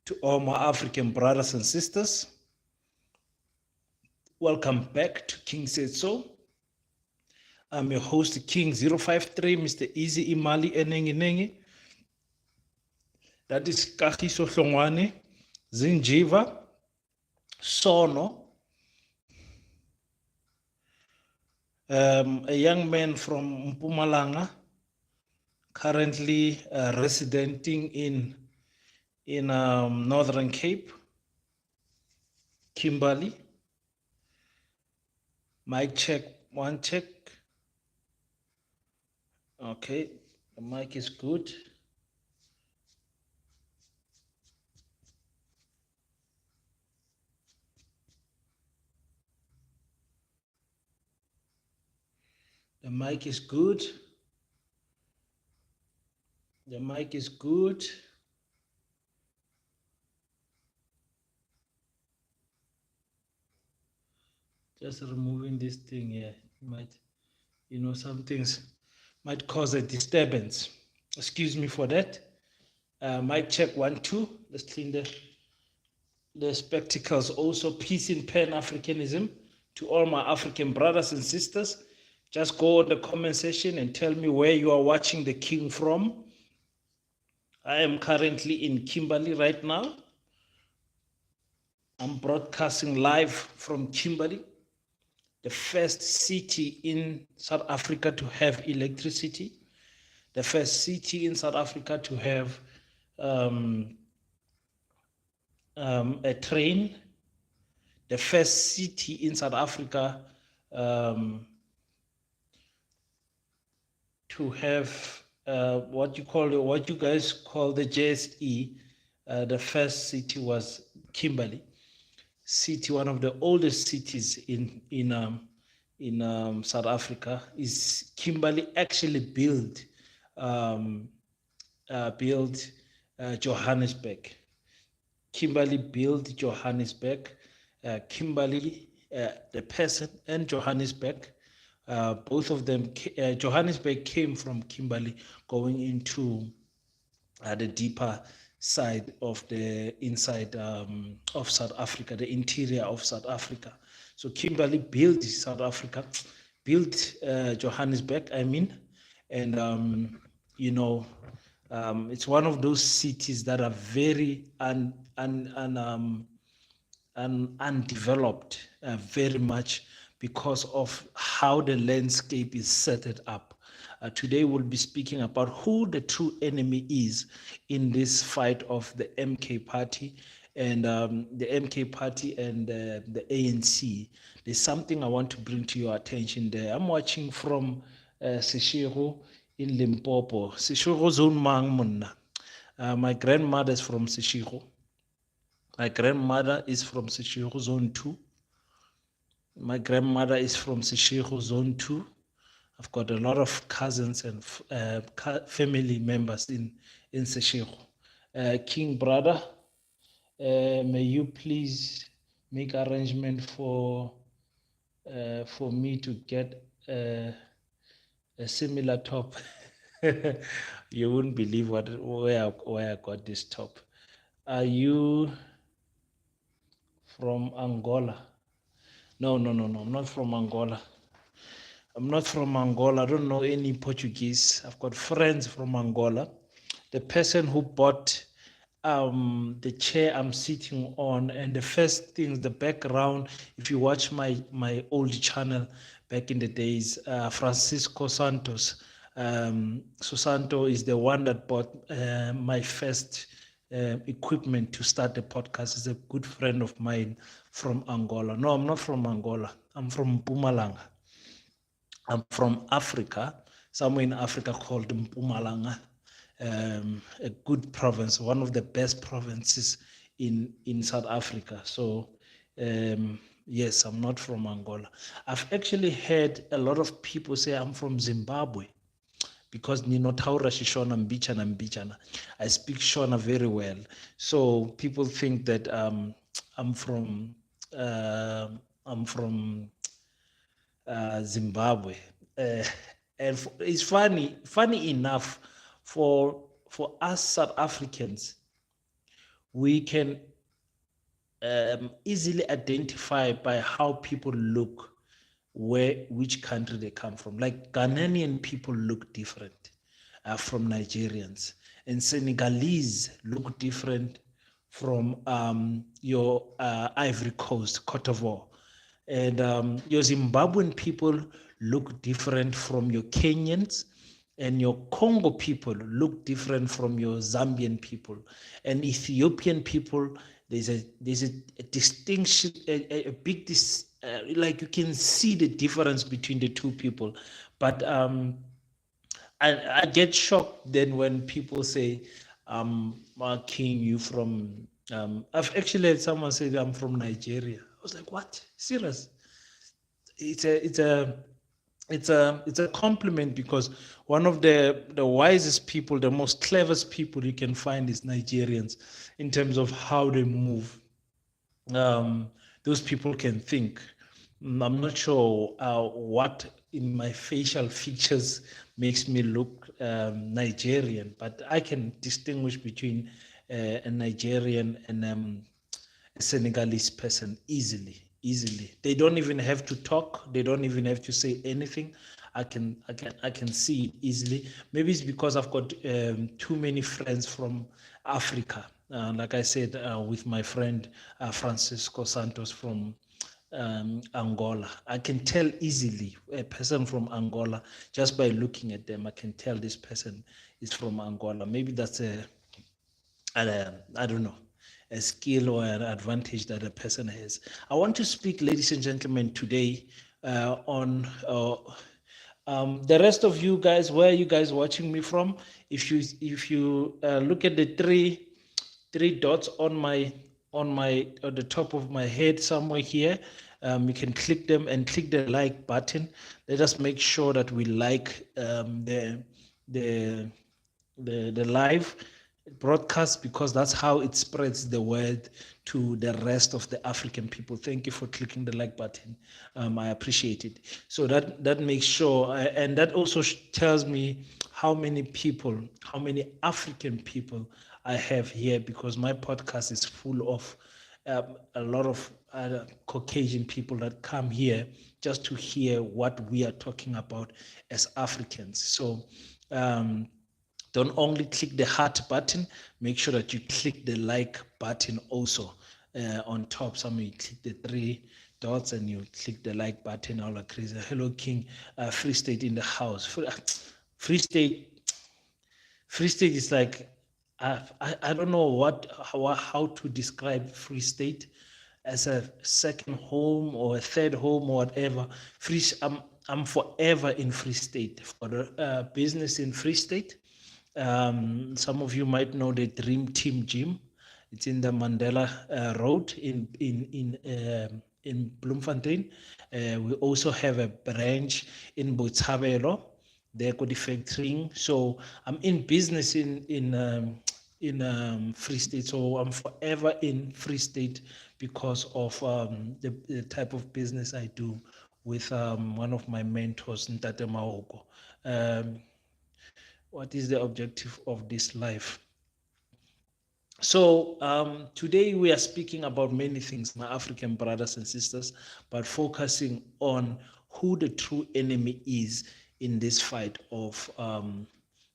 To all my African brothers and sisters, welcome back to King Said So. I'm your host, King053, Mr. Easy Imali Enengi Nengi. That is Kagiso Hlongwane, Zinjiva, Sono, a young man from Mpumalanga, currently residenting in Northern Cape, Kimberley. Mic check, one check. Okay, the mic is good. The mic is good. The mic is good. Just removing this thing here might, some things might cause a disturbance. Excuse me for that. Mic check 1 2. Let's clean the spectacles. Also, peace in Pan-Africanism to all my African brothers and sisters. Just go in the comment section and tell me where you are watching the King from. I am currently in Kimberley right now. I'm broadcasting live from Kimberley, the first city in South Africa to have electricity, the first city in South Africa to have a train, the first city in South Africa to have what you guys call the JSE. The first city was Kimberley city, one of the oldest cities in South Africa. Is Kimberley actually built Johannesburg. Kimberley built Johannesburg. Kimberley, the person, and Johannesburg, both of them. Johannesburg came from Kimberley, going into the deeper side of the inside of South Africa, the interior of South Africa. So Kimberley built South Africa, built Johannesburg, and it's one of those cities that are very undeveloped, very much because of how the landscape is set up. Today we'll be speaking about who the true enemy is in this fight of the MK Party and the MK Party and the ANC. There's something I want to bring to your attention there. I'm watching from Seshego in Limpopo. Seshego zone mang monna. My grandmother is from Seshego. My grandmother is from Seshego zone 2. My grandmother is from Seshego zone 2. I've got a lot of cousins and family members in Seshego. King brother, may you please make arrangement for me to get a similar top. You wouldn't believe where I got this top. Are you from Angola? No, I'm not from Angola. I'm not from Angola. I don't know any Portuguese. I've got friends from Angola. The person who bought the chair I'm sitting on, and the first thing, the background, if you watch my old channel back in the days, Francisco Santos. Santo is the one that bought my first equipment to start the podcast. He's a good friend of mine from Angola. No, I'm not from Angola. I'm from Mpumalanga. I'm from Africa, somewhere in Africa called Mpumalanga, a good province, one of the best provinces in South Africa. So, yes, I'm not from Angola. I've actually heard a lot of people say I'm from Zimbabwe because Nino Taura Shishona Mbichana. I speak Shona very well. So people think that I'm from Zimbabwe, and it's funny enough for us South Africans. we can easily identify by how people look which country they come from. Like Ghanaian people look different from Nigerians, and Senegalese look different from your Ivory Coast, Cote d'Ivoire. And your Zimbabwean people look different from your Kenyans, and your Congo people look different from your Zambian people, and Ethiopian people. There's a distinction, a big like you can see the difference between the two people, but I get shocked then when people say, King, you from, I've actually had someone say that I'm from Nigeria. I was like, what? Serious? It's a, it's a, it's a compliment, because one of the wisest people, the most cleverest people you can find is Nigerians in terms of how they move. um, those people can think. I'm not sure what in my facial features makes me look Nigerian, but I can distinguish between a Nigerian and a Senegalese person easily. Easily, they don't even have to talk. They don't even have to say anything. I can see it easily. Maybe it's because I've got too many friends from Africa. Like I said, with my friend Francisco Santos from Angola. I can tell easily a person from Angola just by looking at them. I can tell this person is from Angola. Maybe that's I don't know, a skill or an advantage that a person has. I want to speak, ladies and gentlemen, today on the rest of you guys. Where are you guys watching me from? If you look at the three dots on the top of my head somewhere here, you can click them and click the like button. Let us make sure that we like the the live broadcast, because that's how it spreads the word to the rest of the African people. Thank you for clicking the like button. I appreciate it. So that makes sure, and that also tells me how many people, how many African people I have here, because my podcast is full of a lot of Caucasian people that come here just to hear what we are talking about as Africans. So don't only click the heart button, make sure that you click the like button also on top. Some you click the three dots and you click the like button. All crazy. Hello, King. Free State in the house. Free State. Free State is like, I don't know how to describe Free State, as a second home or a third home or whatever. I'm forever in Free State, for the business in Free State. Some of you might know the Dream Team Gym. It's in the Mandela Road in Bloemfontein. We also have a branch in Botshabelo, there the factoring. So I'm in business in Free State. So I'm forever in Free State because of the type of business I do with one of my mentors, Ntate Maoko. What is the objective of this life? So today we are speaking about many things, my African brothers and sisters, but focusing on who the true enemy is in this fight of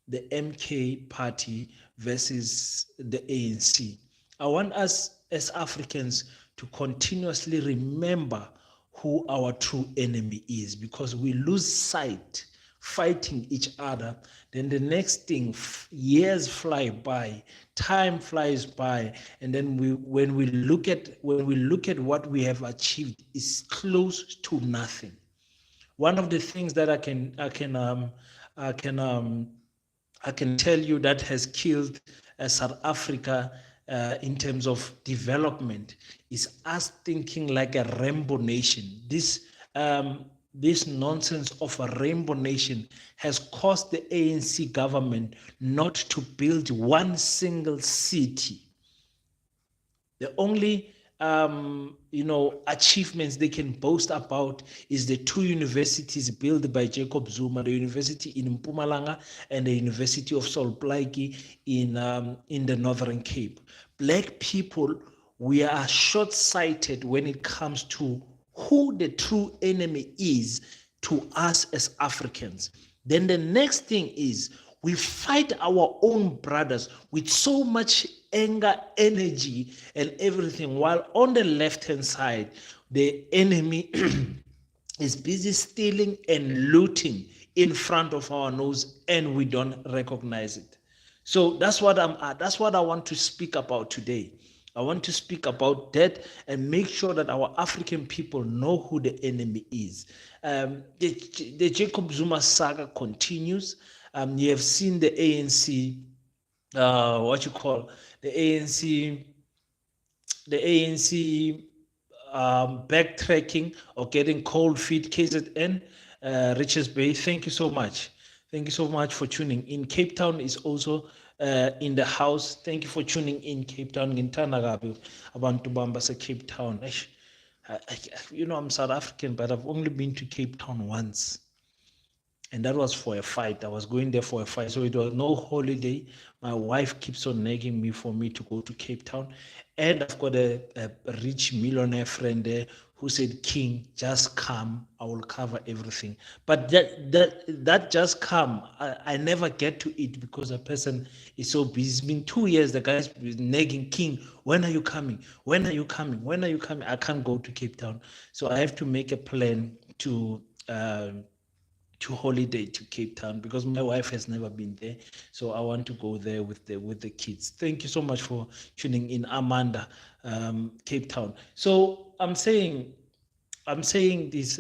the MK party versus the ANC. I want us as Africans to continuously remember who our true enemy is, because we lose sight fighting each other. Then the next thing, years fly by, time flies by, and then when we look at what we have achieved, is close to nothing. One of the things that I can tell you that has killed South Africa in terms of development is us thinking like a rainbow nation. This nonsense of a rainbow nation has caused the ANC government not to build one single city. The only achievements they can boast about is the two universities built by Jacob Zuma, the university in Mpumalanga and the University of Solplaiki in the Northern Cape. Black people, we are short-sighted when it comes to who the true enemy is to us as Africans. Then the next thing is we fight our own brothers with so much anger, energy, and everything, while on the left-hand side, the enemy is busy stealing and looting in front of our nose, and we don't recognize it. So that's what that's what I want to speak about today. I want to speak about that and make sure that our African people know who the enemy is. The Jacob Zuma saga continues. You have seen the ANC, what you call the ANC, the ANC backtracking or getting cold feet. KZN, Richards Bay. Thank you so much. Thank you so much for tuning in. Cape Town is also in the house. Thank you for tuning in, Cape Town. Ngintana abantu bambasa Cape Town. I'm South African, but I've only been to Cape Town once. And that was for a fight. I was going there for a fight. So it was no holiday. My wife keeps on nagging me for me to go to Cape Town. And I've got a rich millionaire friend there who said, King, just come. I will cover everything. But that just come. I never get to it because a person is so busy. It's been 2 years. The guy's been nagging, King, when are you coming? When are you coming? When are you coming? I can't go to Cape Town. So I have to make a plan to holiday to Cape Town because my wife has never been there, so I want to go there with the kids. Thank you so much for tuning in, Amanda, Cape Town. So I'm saying this.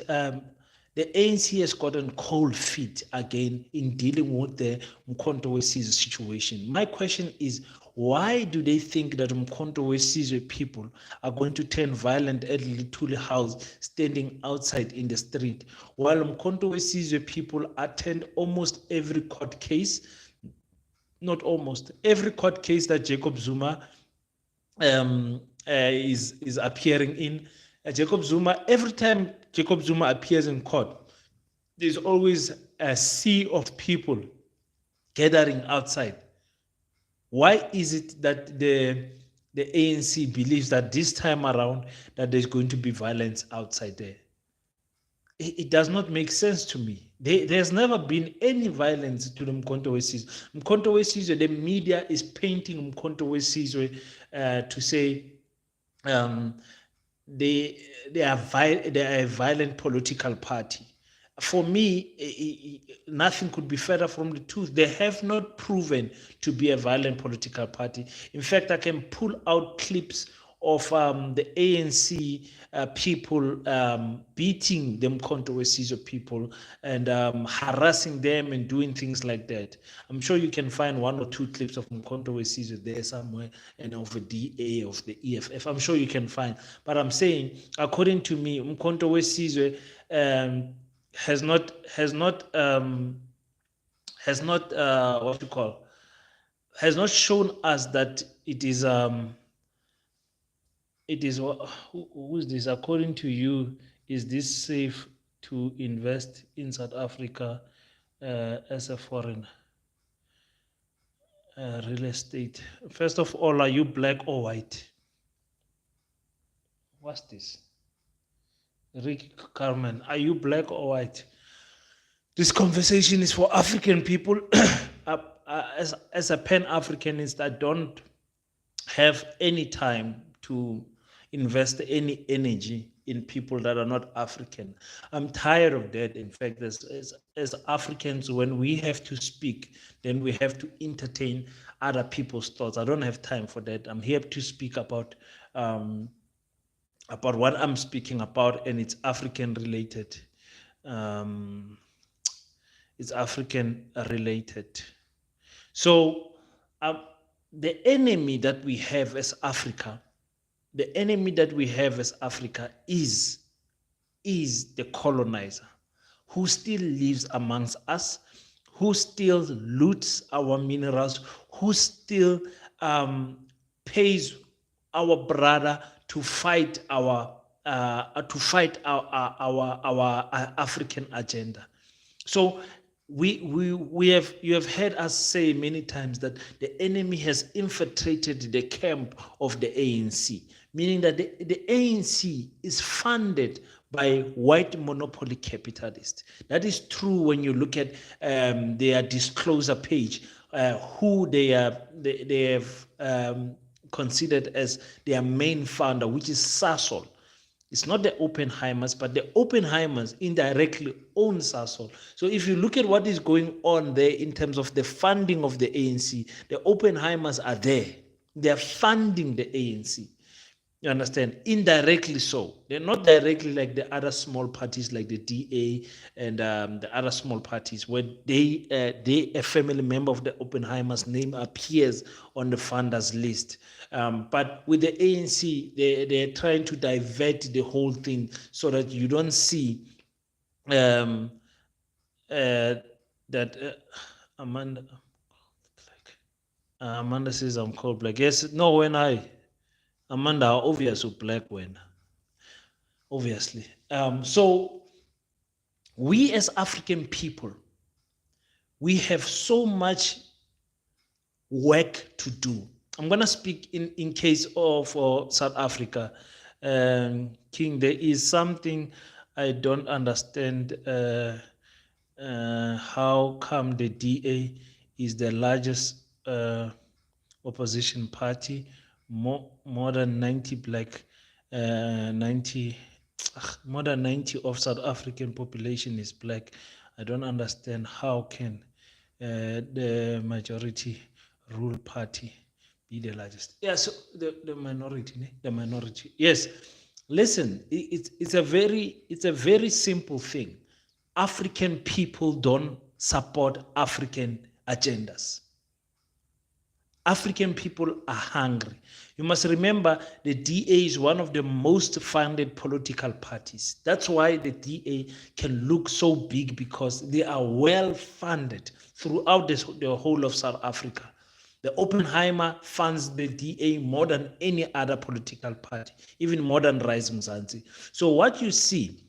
The ANC has gotten cold feet again in dealing with the Mkhonto Wesizwe situation. My question is, why do they think that Mkhonto Wesizwe people are going to turn violent at Lituli House standing outside in the street, while Mkhonto Wesizwe people attend almost every court case, not almost, every court case that Jacob Zuma is appearing in. Jacob Zuma, every time Jacob Zuma appears in court, there's always a sea of people gathering outside. Why is it that the ANC believes that this time around that there's going to be violence outside there? It does not make sense to me. There's never been any violence to the Mkhonto Wesizwe. Mkhonto Wesizwe, the media is painting Mkhonto Wesizwe to say they are a violent political party. For me, nothing could be further from the truth. They have not proven to be a violent political party. In fact, I can pull out clips of the ANC people beating the Mkhonto Wesizwe people and harassing them and doing things like that. I'm sure you can find 1 or 2 clips of Mkhonto Wesizwe there somewhere, and of the DA, of the EFF. I'm sure you can find. But I'm saying, according to me, Mkhonto Wesizwe has not what you call, has not shown us that it is who is this? According to you, is this safe to invest in South Africa as a foreigner? Real estate. First of all, are you black or white? What's this? Rick Carmen, are you black or white? This conversation is for African people. As a Pan-Africanist, I don't have any time to invest any energy in people that are not African. I'm tired of that. In fact, as Africans, when we have to speak, then we have to entertain other people's thoughts. I don't have time for that. I'm here to speak about what I'm speaking about, and it's African related. It's African related. So the enemy that we have as Africa, is the colonizer who still lives amongst us, who still loots our minerals, who still pays our brother to fight our African agenda. So you have heard us say many times that the enemy has infiltrated the camp of the ANC, meaning that the ANC is funded by white monopoly capitalists. That is true when you look at their disclosure page, who they have considered as their main funder, which is Sasol. It's not the Oppenheimers, but the Oppenheimers indirectly own Sasol. So if you look at what is going on there in terms of the funding of the ANC, the Oppenheimers are there. They're funding the ANC. You understand? Indirectly so. They're not directly like the other small parties like the DA and the other small parties where a family member of the Oppenheimer's name appears on the funders list. But with the ANC, they're trying to divert the whole thing so that you don't see that Amanda says I'm cold black. Yes, no, Amanda, obvious black when. Obviously. So we as African people, we have so much work to do. I'm going to speak in case of South Africa. King, there is something I don't understand. How come the DA is the largest opposition party? More than 90 black, 90 more than 90 of South African population is black. I don't understand how can the majority rule party be the largest. Yeah, so the minority. Yes, listen, it's a very simple thing. African people don't support African agendas. African people are hungry. You must remember the DA is one of the most funded political parties. That's why the DA can look so big, because they are well funded throughout the whole of South Africa. The Oppenheimer funds the DA more than any other political party, even more than Rise Mzansi. So what you see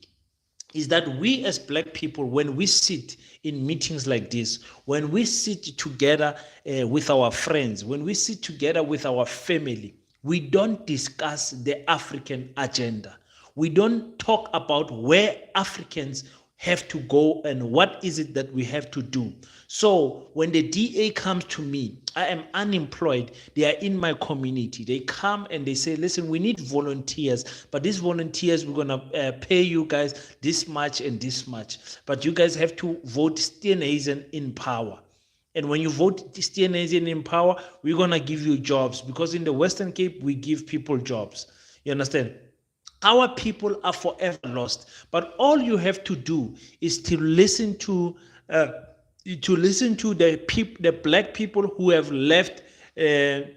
is that we as black people, when we sit in meetings like this, when we sit together with our friends, when we sit together with our family, we don't discuss the African agenda. We don't talk about where Africans have to go and what is it that we have to do. So when the DA comes to me, I am unemployed, they are in my community, they come and they say, listen, we need volunteers, but these volunteers, we're going to pay you guys this much and this much, but you guys have to vote Steenhuisen in power. And when you vote Steenhuisen in power, we're going to give you jobs, because in the Western Cape, we give people jobs. You understand? Our people are forever lost. But all you have to do is to listen to the black people who have left the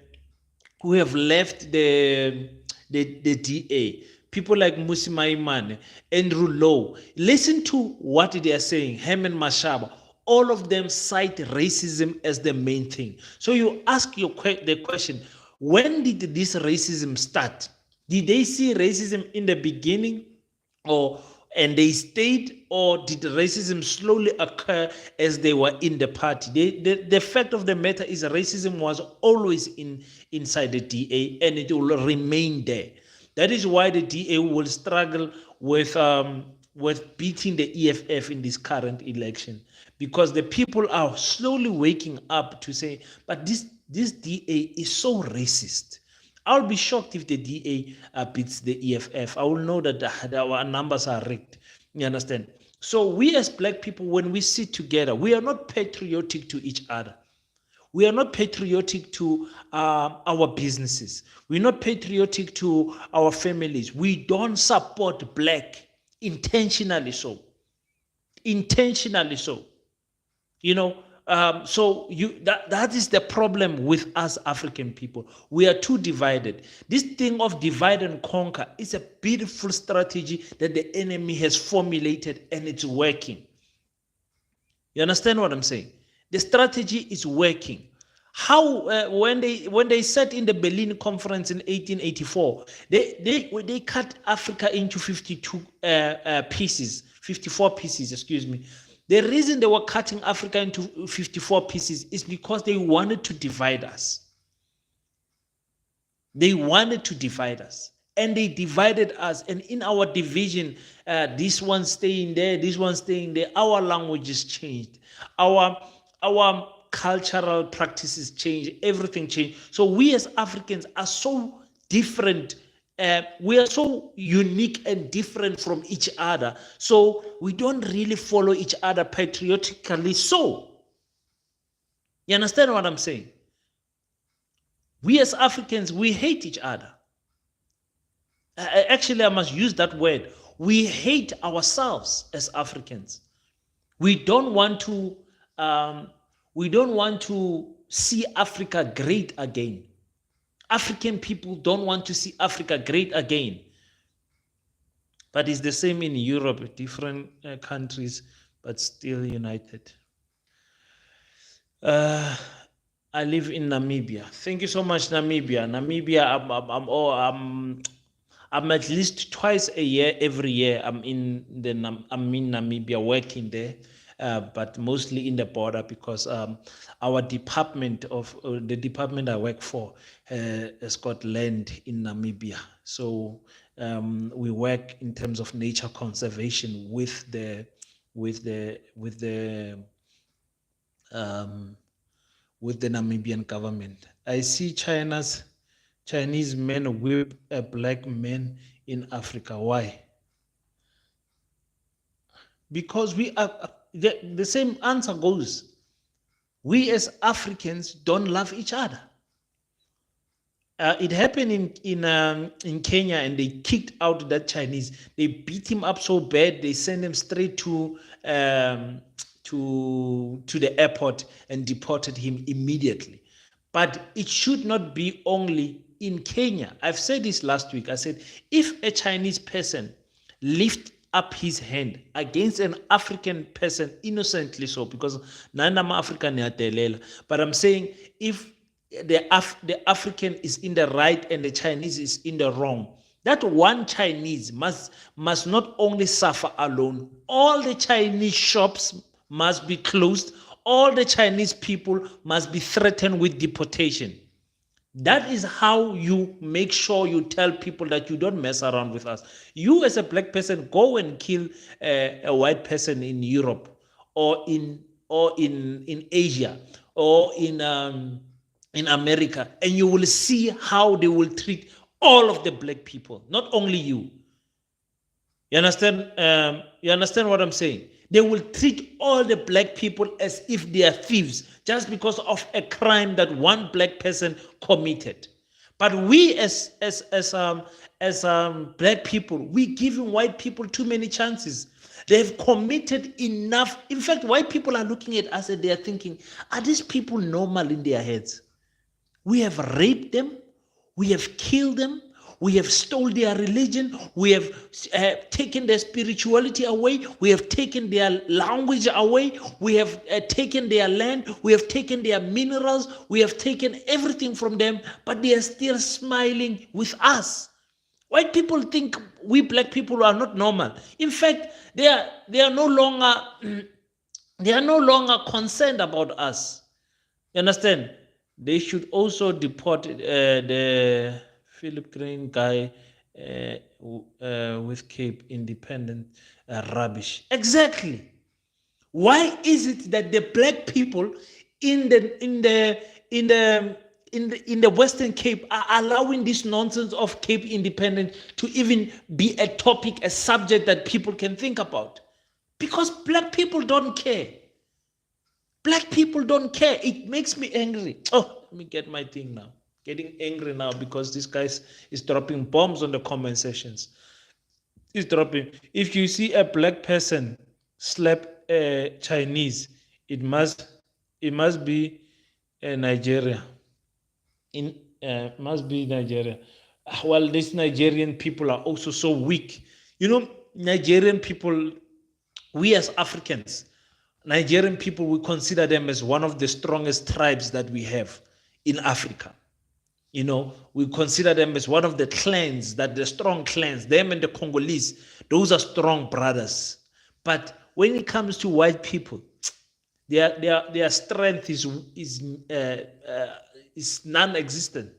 DA. People like Musi Maimane, Andrew Lowe. Listen to what they are saying. Herman Mashaba. All of them cite racism as the main thing. So you ask the question, when did this racism start? Did they see racism in the beginning, and they stayed, or did racism slowly occur as they were in the party? The fact of the matter is racism was always inside the DA, and it will remain there. That is why the DA will struggle with beating the EFF in this current election, because the people are slowly waking up to say, but this DA is so racist. I'll be shocked if the DA beats the EFF. I will know that our numbers are rigged. You understand? So we as black people, when we sit together, we are not patriotic to each other. We are not patriotic to our businesses. We're not patriotic to our families. We don't support black intentionally so. Intentionally so. You know, that is the problem with us African people. We are too divided. This thing of divide and conquer is a beautiful strategy that the enemy has formulated, and it's working. You understand what I'm saying? The strategy is working. How when they sat in the Berlin Conference in 1884, they cut Africa into 52 pieces, 54 pieces, excuse me. The reason they were cutting Africa into 54 pieces is because they wanted to divide us. They wanted to divide us, and they divided us. And in our division, this one staying there, this one staying there, our languages changed, our cultural practices changed, everything changed. So we as Africans are so different. We are so unique and different from each other. So we don't really follow each other patriotically. So, you understand what I'm saying? We as Africans, we hate each other. Actually, I must use that word. We hate ourselves as Africans. We don't want to. We don't want to see Africa great again. African people don't want to see Africa great again. But it's the same in Europe, different countries, but still united. I live in Namibia. Thank you so much, Namibia. Namibia, I'm at least twice a year, every year. I'm in Namibia working there, but mostly in the border because our department the department I work for has got land in Namibia. So we work in terms of nature conservation with the Namibian government. I see Chinese men whip a black man in Africa. Why? Because we are, the same answer goes, we as Africans don't love each other. It happened in Kenya, and they kicked out that Chinese. They beat him up so bad they sent him straight to the airport and deported him immediately. But it should not be only in Kenya. I've said this last week. I said, if a Chinese person lifts up his hand against an African person, innocently so, because Nana African, but I'm saying if the African is in the right and the Chinese is in the wrong, that one Chinese must not only suffer alone. All the Chinese shops must be closed. All the Chinese people must be threatened with deportation. That is how you make sure you tell people that you don't mess around with us. You as a black person, go and kill a white person in Europe or in Asia or in America, and you will see how they will treat all of the black people, not only you. You understand? You understand what I'm saying? They will treat all the black people as if they are thieves just because of a crime that one black person committed. But we as black people, we giving white people too many chances. They've committed enough. In fact, white people are looking at us and they are thinking, are these people normal in their heads? We have raped them. We have killed them. We have stolen their religion. We have taken their spirituality away. We have taken their language away. We have taken their land. We have taken their minerals. We have taken everything from them, but they are still smiling with us. White people think we black people are not normal. In fact, they are no longer concerned about us. You understand? They should also deport the Philip Green guy with Cape Independent rubbish. Exactly. Why is it that the black people in the Western Cape are allowing this nonsense of Cape Independent to even be a topic, a subject that people can think about? Because black people don't care. Black people don't care. It makes me angry. Oh, let me get my thing now. Getting angry now because this guy is dropping bombs on the comment sections. He's dropping. If you see a black person slap a Chinese, it must be Nigeria. Must be Nigeria. Well, these Nigerian people are also so weak. You know, Nigerian people, we as Africans, Nigerian people, we consider them as one of the strongest tribes that we have in Africa. You know, we consider them as one of the clans, that the strong clans, them and the Congolese, those are strong brothers. But when it comes to white people, their strength is non-existent.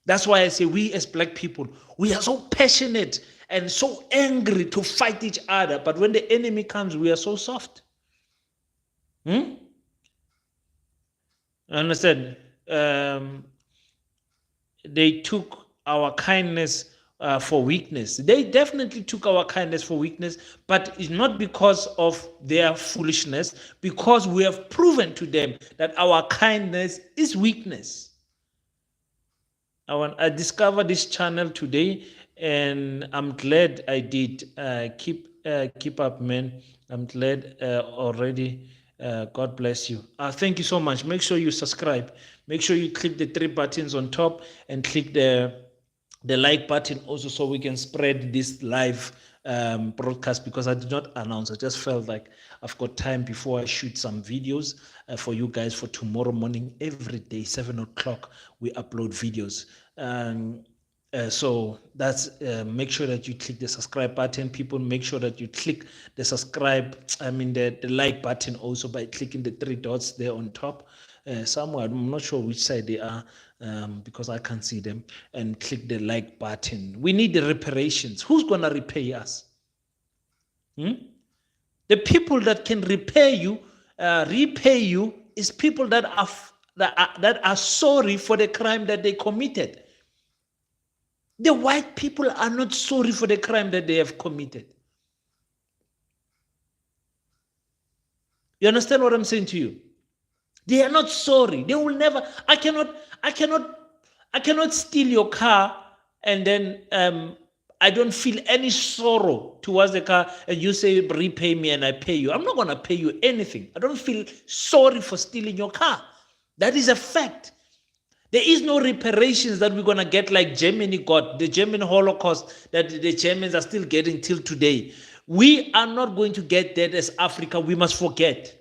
That's why I say we as black people, we are so passionate and so angry to fight each other. But when the enemy comes, we are so soft. Understand? They took our kindness for weakness. They definitely took our kindness for weakness, but it's not because of their foolishness, because we have proven to them that our kindness is weakness. I discovered this channel today, and I'm glad I did. Keep up, man. I'm glad already. God bless you. Thank you so much. Make sure you subscribe. Make sure you click the 3 buttons on top and click the like button also, so we can spread this live broadcast, because I did not announce. I just felt like I've got time before I shoot some videos for you guys for tomorrow morning. Every day 7 o'clock we upload videos. So that's make sure that you click the subscribe button. People, make sure that you click the subscribe, the like button also, by clicking the 3 dots there on top. Somewhere, I'm not sure which side they are, because I can't see them, and click the like button. We need the reparations. Who's going to repay us? The people that can repay you is people that are sorry for the crime that they committed. The white people are not sorry for the crime that they have committed. You understand what I'm saying to you? They are not sorry. They will never. I cannot steal your car and then I don't feel any sorrow towards the car, and you say repay me and I pay you. I'm not going to pay you anything. I don't feel sorry for stealing your car. That is a fact. There is no reparations that we're going to get like Germany got, the German Holocaust that the Germans are still getting till today. We are not going to get that as Africa. We must forget.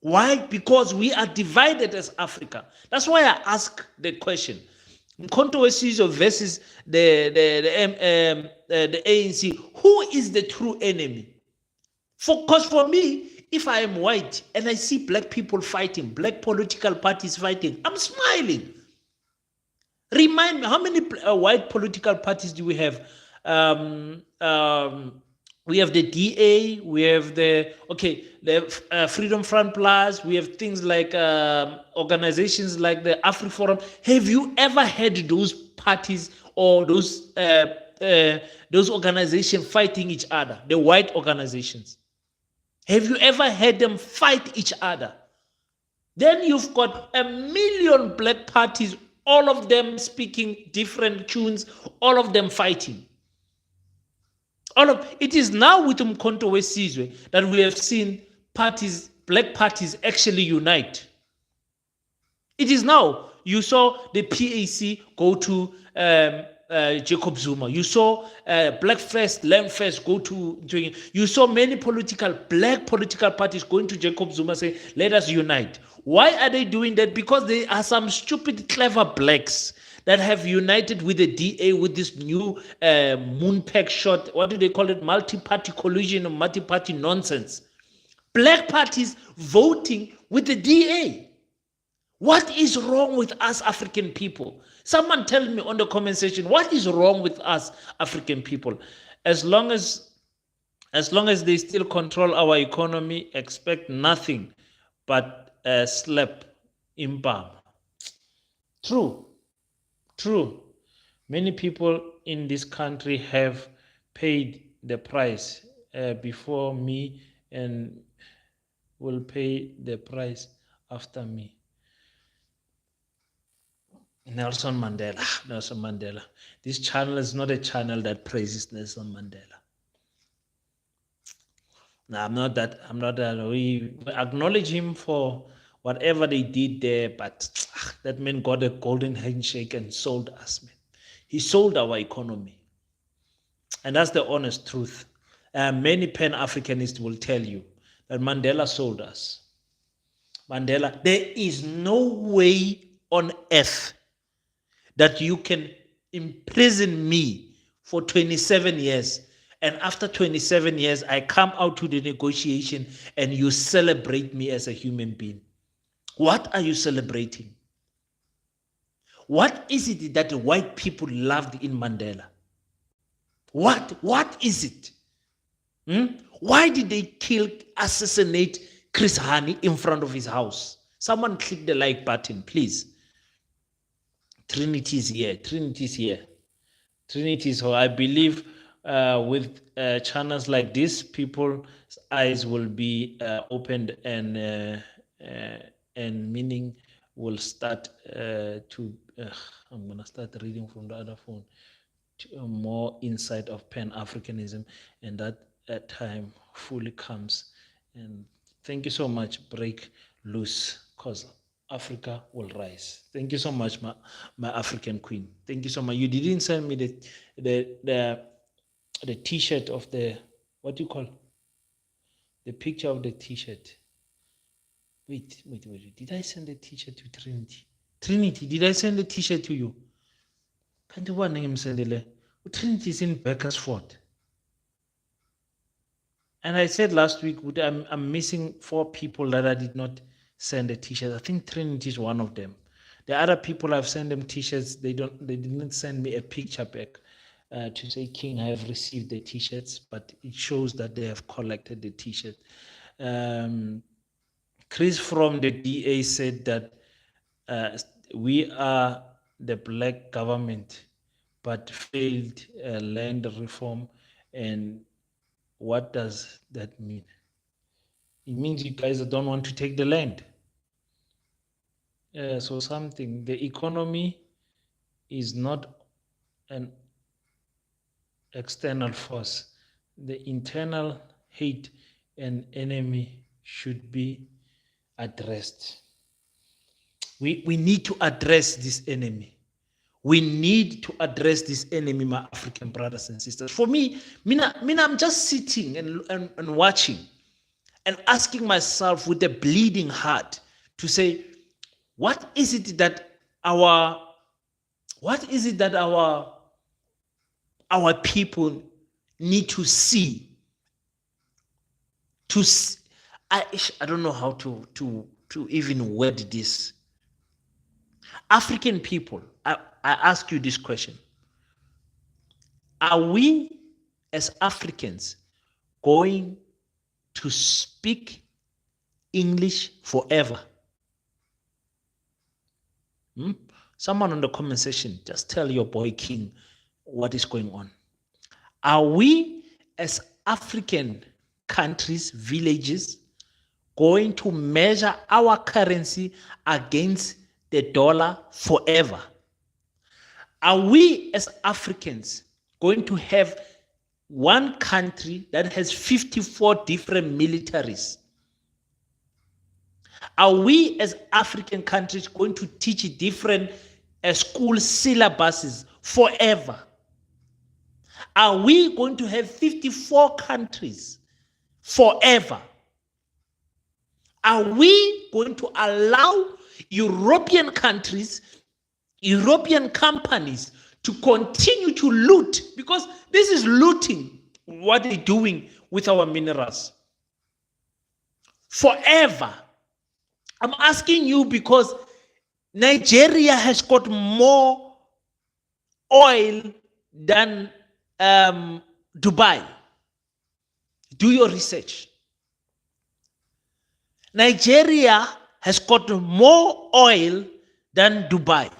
Why? Because we are divided as Africa. That's why I ask the question. Mkhonto Wesizwe versus the ANC. Who is the true enemy? Because for me, if I am white and I see black people fighting, black political parties fighting, I'm smiling. Remind me, how many white political parties do we have? We have the DA, we have the Freedom Front Plus, we have things like organizations like the AfriForum. Have you ever had those parties or those organizations fighting each other, the white organizations? Have you ever had them fight each other? Then you've got 1 million black parties, all of them speaking different tunes, all of them fighting. It is now with Mkhonto Wesizwe that we have seen parties, black parties, actually unite. It is now. You saw the PAC go to Jacob Zuma. You saw Black First, Land First go to. You saw many black political parties going to Jacob Zuma saying, "Let us unite." Why are they doing that? Because there are some stupid, clever blacks that have united with the DA with this new moonpack shot. What do they call it? Multi-party collusion or multi-party nonsense. Black parties voting with the DA. What is wrong with us African people? Someone tell me on the comment section, what is wrong with us African people? As long as they still control our economy, expect nothing but a slap in palm. True. Many people in this country have paid the price before me and will pay the price after me. Nelson Mandela. This channel is not a channel that praises Nelson Mandela. No, I'm not that. We acknowledge him for whatever they did there, but that man got a golden handshake and sold us, man. He sold our economy. And that's the honest truth. Many Pan-Africanists will tell you that Mandela sold us. Mandela, there is no way on earth that you can imprison me for 27 years. And after 27 years, I come out to the negotiation and you celebrate me as a human being. What are you celebrating? What is it that the white people loved in Mandela? What is it? Why did they assassinate Chris Hani in front of his house? Someone click the like button, please. Trinity is here. Trinity is here. Trinity. So I believe with channels like this, people's eyes will be opened and meaning will start to. I'm gonna start reading from the other phone. More insight of Pan-Africanism, and that time fully comes. And thank you so much. Break loose, cause Africa will rise. Thank you so much, my African queen. Thank you so much. You didn't send me the T-shirt of the, what do you call the picture of the T-shirt? Wait. Did I send the T-shirt to Trinity? Trinity, did I send the T-shirt to you? Can't you one name send it? Trinity is in Beckersford. And I said last week, I'm missing 4 people that I did not send a T-shirt. I think Trinity is one of them. The other people I've sent them T-shirts. They didn't send me a picture back to say, King, I have received the T-shirts, but it shows that they have collected the T-shirt. Chris from the DA said that we are the black government, but failed land reform. And what does that mean? It means you guys don't want to take the land. So something, the economy is not an external force. The internal hate and enemy should be addressed. We need to address this enemy. We need to address this enemy, my African brothers and sisters. For me, I'm just sitting and watching and asking myself with a bleeding heart to say, what is it that our people need to see? I don't know how to even word this. African people, I ask you this question. Are we as Africans going to speak English forever? Someone on the comment section, just tell your boy King what is going on. Are we as African countries, villages, going to measure our currency against the dollar forever? Are we as Africans going to have one country that has 54 different militaries? Are we as African countries going to teach different school syllabuses forever? Are we going to have 54 countries forever? Are we going to allow European countries, European companies to continue to loot? Because this is looting, what they're doing with our minerals. Forever. I'm asking you because Nigeria has got more oil than Dubai. Do your research. Nigeria has got more oil than Dubai.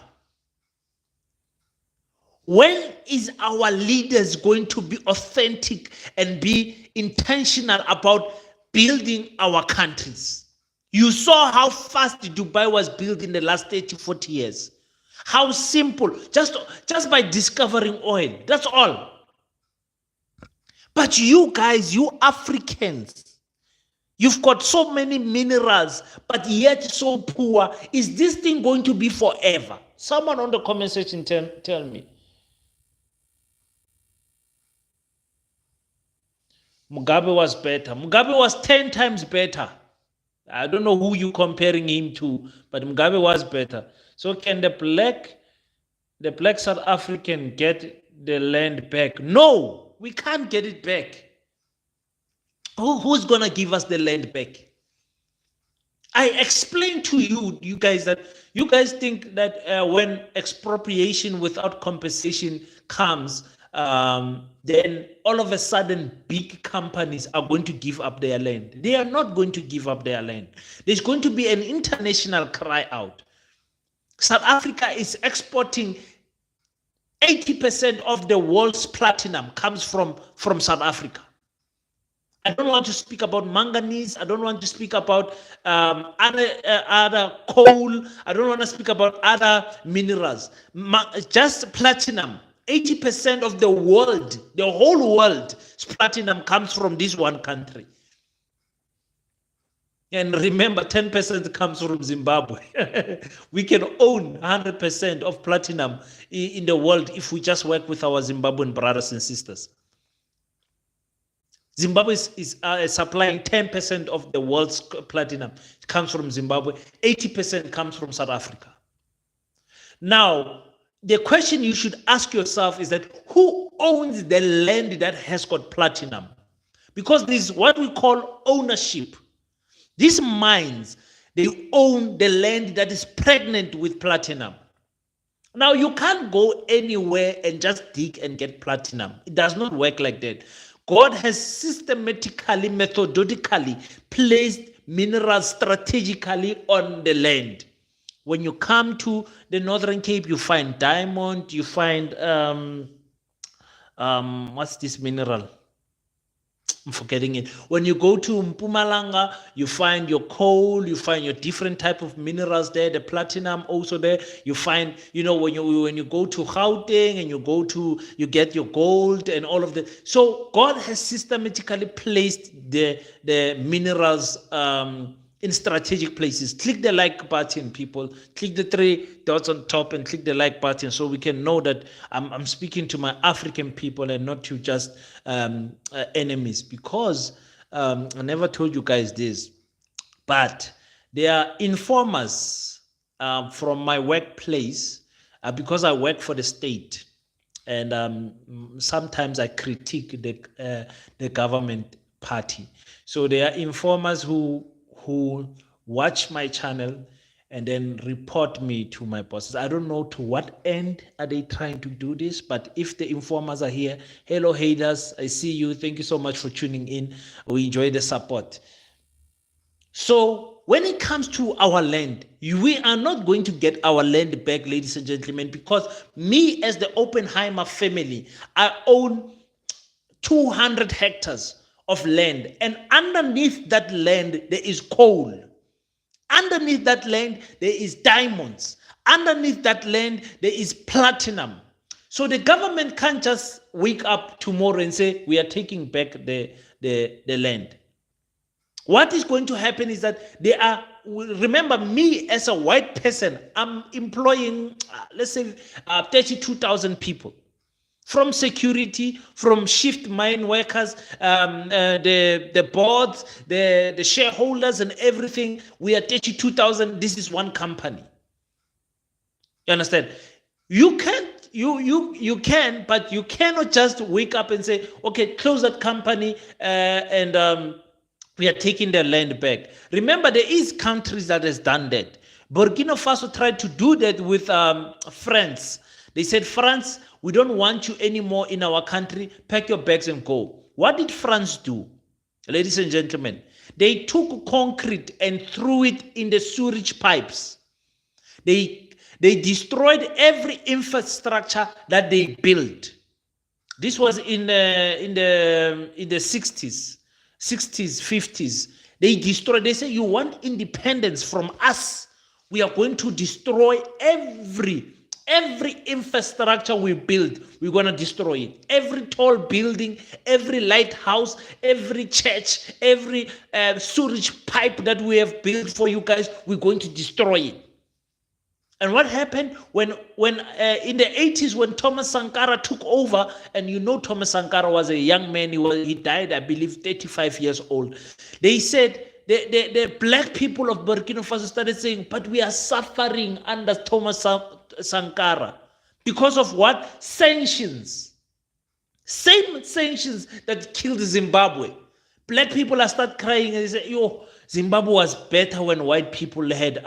When is our leaders going to be authentic and be intentional about building our countries? You saw how fast Dubai was built in the last 30, 40 years. How simple, just by discovering oil, that's all. But you guys, you Africans, you've got so many minerals, but yet so poor. Is this thing going to be forever? Someone on the comment section tell me. Mugabe was better. Mugabe was 10 times better. I don't know who you comparing him to, but Mugabe was better. So can the black South African get the land back? No, we can't get it back. Who's gonna give us the land back? I explained to you guys, that you guys think that when expropriation without compensation comes, then all of a sudden big companies are going to give up their land. They are not going to give up their land. There's going to be an international cry out. South Africa is exporting 80% of the world's platinum comes from South Africa. I don't want to speak about manganese. I don't want to speak about other coal. I don't want to speak about other minerals. Just platinum. 80% of the world, the whole world's platinum comes from this one country. And remember, 10% comes from Zimbabwe. We can own 100% of platinum in the world if we just work with our Zimbabwean brothers and sisters. Zimbabwe is supplying 10% of the world's platinum. It comes from Zimbabwe. 80% comes from South Africa. Now, the question you should ask yourself is that who owns the land that has got platinum? Because this is what we call ownership. These mines, they own the land that is pregnant with platinum. Now, you can't go anywhere and just dig and get platinum. It does not work like that. God has systematically, methodically placed minerals strategically on the land. When you come to the Northern Cape, you find diamond, you find, what's this mineral? I'm forgetting it. When you go to Mpumalanga, you find your coal, you find your different type of minerals there, the platinum also there. You find, when you go to Gauteng and you get your gold and all of that. So God has systematically placed the minerals in strategic places. Click the like button, people. Click the 3 dots on top and click the like button so we can know that I'm speaking to my African people and not to just enemies. Because I never told you guys this, but there are informers from my workplace because I work for the state, and sometimes I critique the government party. So there are informers who watch my channel and then report me to my bosses. I don't know to what end are they trying to do this, but if the informers are here, hello haters, I see you. Thank you so much for tuning in. We enjoy the support. So when it comes to our land, we are not going to get our land back, ladies and gentlemen, because me as the Oppenheimer family, I own 200 hectares of land, and underneath that land there is coal. Underneath that land there is diamonds. Underneath that land there is platinum. So the government can't just wake up tomorrow and say we are taking back the land. What is going to happen is that remember, me as a white person, I'm employing let's say 32,000 people. From security, from shift mine workers, the boards, the shareholders and everything. We are 32,000. This is one company. You understand? You can, but you cannot just wake up and say, okay, close that company and we are taking their land back. Remember, there is countries that has done that. Burkina Faso tried to do that with France. They said, France, we don't want you anymore in our country. Pack your bags and go. What did France do? Ladies and gentlemen, they took concrete and threw it in the sewage pipes. They destroyed every infrastructure that they built. This was in the 60s, 50s. They destroyed. They said, you want independence from us? We are going to destroy every infrastructure we build. We're going to destroy it. Every tall building, every lighthouse, every church, every sewage pipe that we have built for you guys, we're going to destroy it. And what happened when in the 80s when Thomas Sankara took over, and Thomas Sankara was a young man, he died, I believe, 35 years old. They said the black people of Burkina Faso started saying, but we are suffering under Thomas Sankara because of what? Sanctions. Same sanctions that killed Zimbabwe. Black people are start crying and they say, yo, Zimbabwe was better when white people had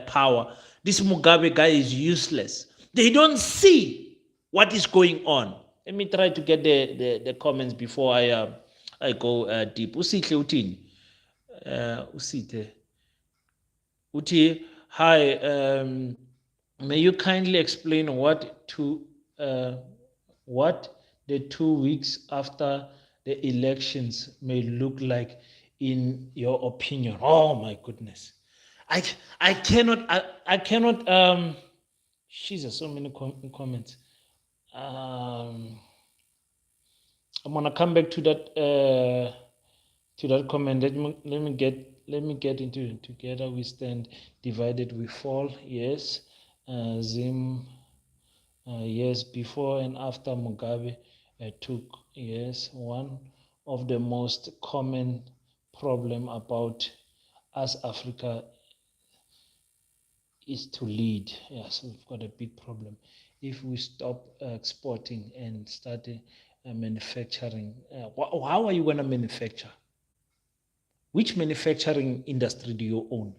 power. This Mugabe guy is useless. They don't see what is going on. Let me try to get the comments before I go deep. Usihle uthini? Usithe. Uthi, hi, may you kindly explain what the 2 weeks after the elections may look like in your opinion? Oh my goodness. I cannot Jesus, so many comments. I'm gonna come back to that comment. Let me get into it. Together we stand, divided we fall. Yes. Zim, yes, before and after Mugabe took, yes, one of the most common problem about us Africa is to lead. Yes, we've got a big problem. If we stop exporting and start manufacturing, how are you going to manufacture? Which manufacturing industry do you own?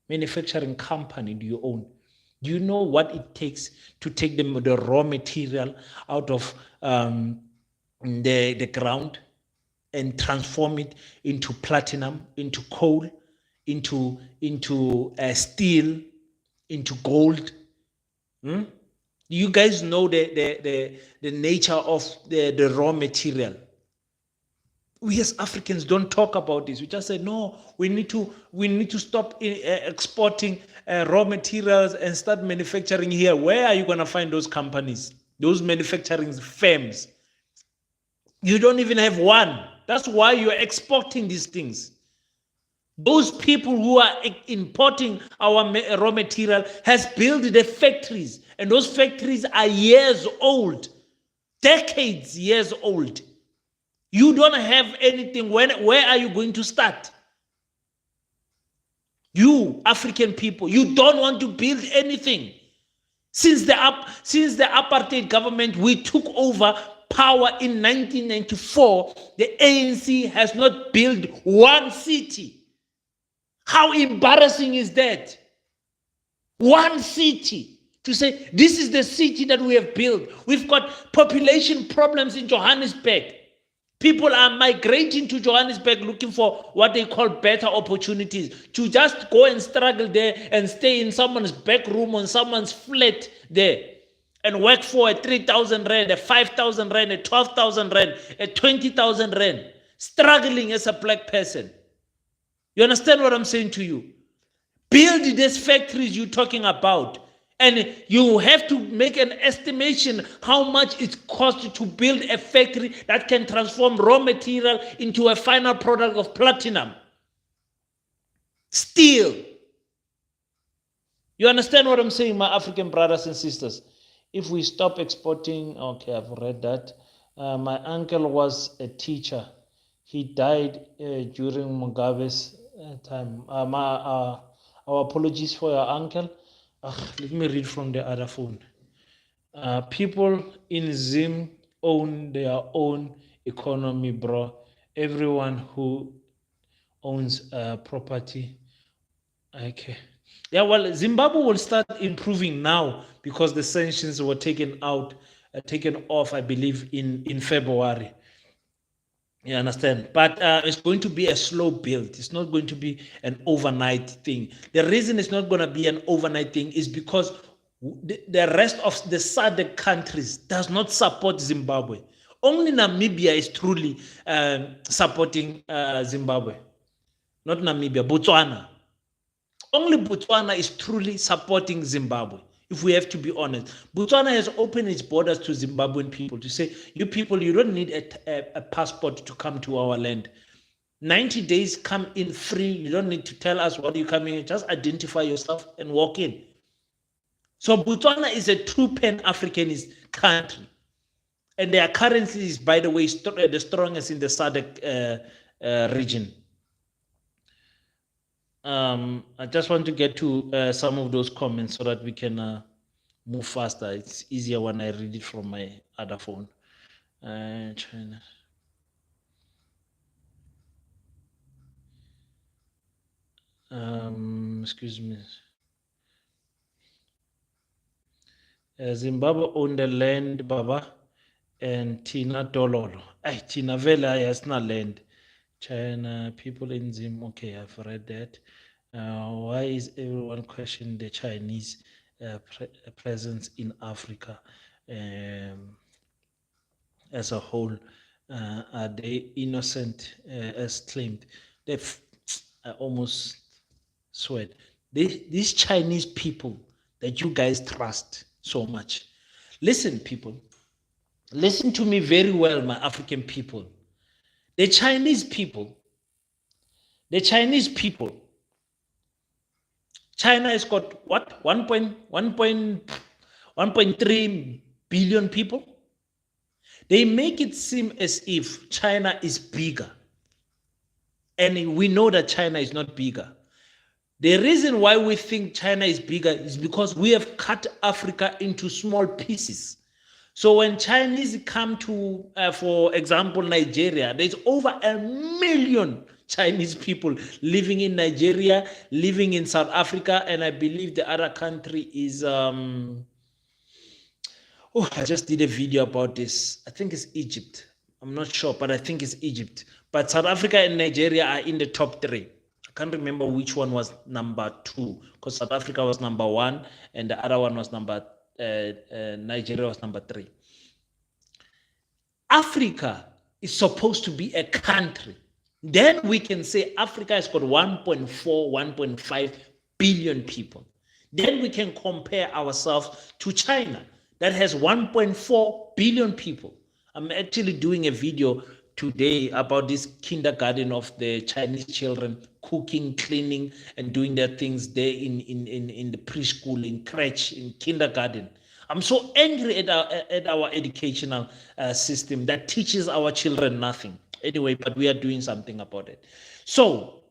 Manufacturing company do you own? Do you know what it takes to take the raw material out of the ground and transform it into platinum, into coal, into steel, into gold? You guys know the nature of the raw material. We as Africans don't talk about this. We just say, no, we need to stop exporting raw materials and start manufacturing here. Where are you going to find those companies, those manufacturing firms? You don't even have one. That's why you're exporting these things. Those people who are importing our raw material has built the factories, and those factories are years old, decades years old. You don't have anything. Where are you going to start? You African people, you don't want to build anything. Since the apartheid government, we took over power in 1994, the ANC has not built one city. How embarrassing is that? One city. To say, this is the city that we have built. We've got population problems in Johannesburg. People are migrating to Johannesburg looking for what they call better opportunities. To just go and struggle there and stay in someone's back room on someone's flat there and work for a 3,000 rand, a 5,000 rand, a 12,000 rand, a 20,000 rand, struggling as a black person. You understand what I'm saying to you? Build these factories you're talking about. And you have to make an estimation how much it costs to build a factory that can transform raw material into a final product of platinum. Steel. You understand what I'm saying, my African brothers and sisters? If we stop exporting, okay, I've read that. My uncle was a teacher. He died during Mugabe's time. Our apologies for your uncle. Let me read from the other phone. People in Zim own their own economy, bro. Everyone who owns property. Okay. Yeah, well, Zimbabwe will start improving now because the sanctions were taken off, I believe, in February. You understand? But it's going to be a slow build. It's not going to be an overnight thing. The reason it's not going to be an overnight thing is because the rest of the SADC countries does not support Zimbabwe. Only Namibia is truly supporting Zimbabwe. Not Namibia, Botswana. Only Botswana is truly supporting Zimbabwe. If we have to be honest, Botswana has opened its borders to Zimbabwean people to say, you people, you don't need a passport to come to our land. 90 days, come in free. You don't need to tell us what you're coming in. Just identify yourself and walk in. So Botswana is a true Pan-Africanist country. And their currency is, by the way, the strongest in the SADC region. I just want to get to some of those comments so that we can move faster. It's easier when I read it from my other phone. China. Excuse me. Zimbabwe owned the land, Baba, and Tina Dololo. Tina Vela has no land. China, people in Zim. Okay, I've read that. Why is everyone questioning the Chinese presence in Africa as a whole? Are they innocent as claimed? I almost swear. These Chinese people that you guys trust so much. Listen, people. Listen to me very well, my African people. The Chinese people, China has got what? 1.3 billion people. They make it seem as if China is bigger. And we know that China is not bigger. The reason why we think China is bigger is because we have cut Africa into small pieces. So when Chinese come to, for example, Nigeria, there's over 1 million Chinese people living in Nigeria, living in South Africa, and I believe the other country is, I just did a video about this. I think it's Egypt. I'm not sure, but I think it's Egypt. But South Africa and Nigeria are in the top 3. I can't remember which one was number 2, because South Africa was number 1, and the other one was Nigeria was number 3. Africa is supposed to be a country. Then we can say Africa has got 1.4, 1.5 billion people. Then we can compare ourselves to China that has 1.4 billion people. I'm actually doing a video today about this kindergarten of the Chinese children cooking, cleaning, and doing their things there in the preschool, in crèche, in kindergarten. I'm so angry at our educational system that teaches our children nothing. Anyway, but we are doing something about it. So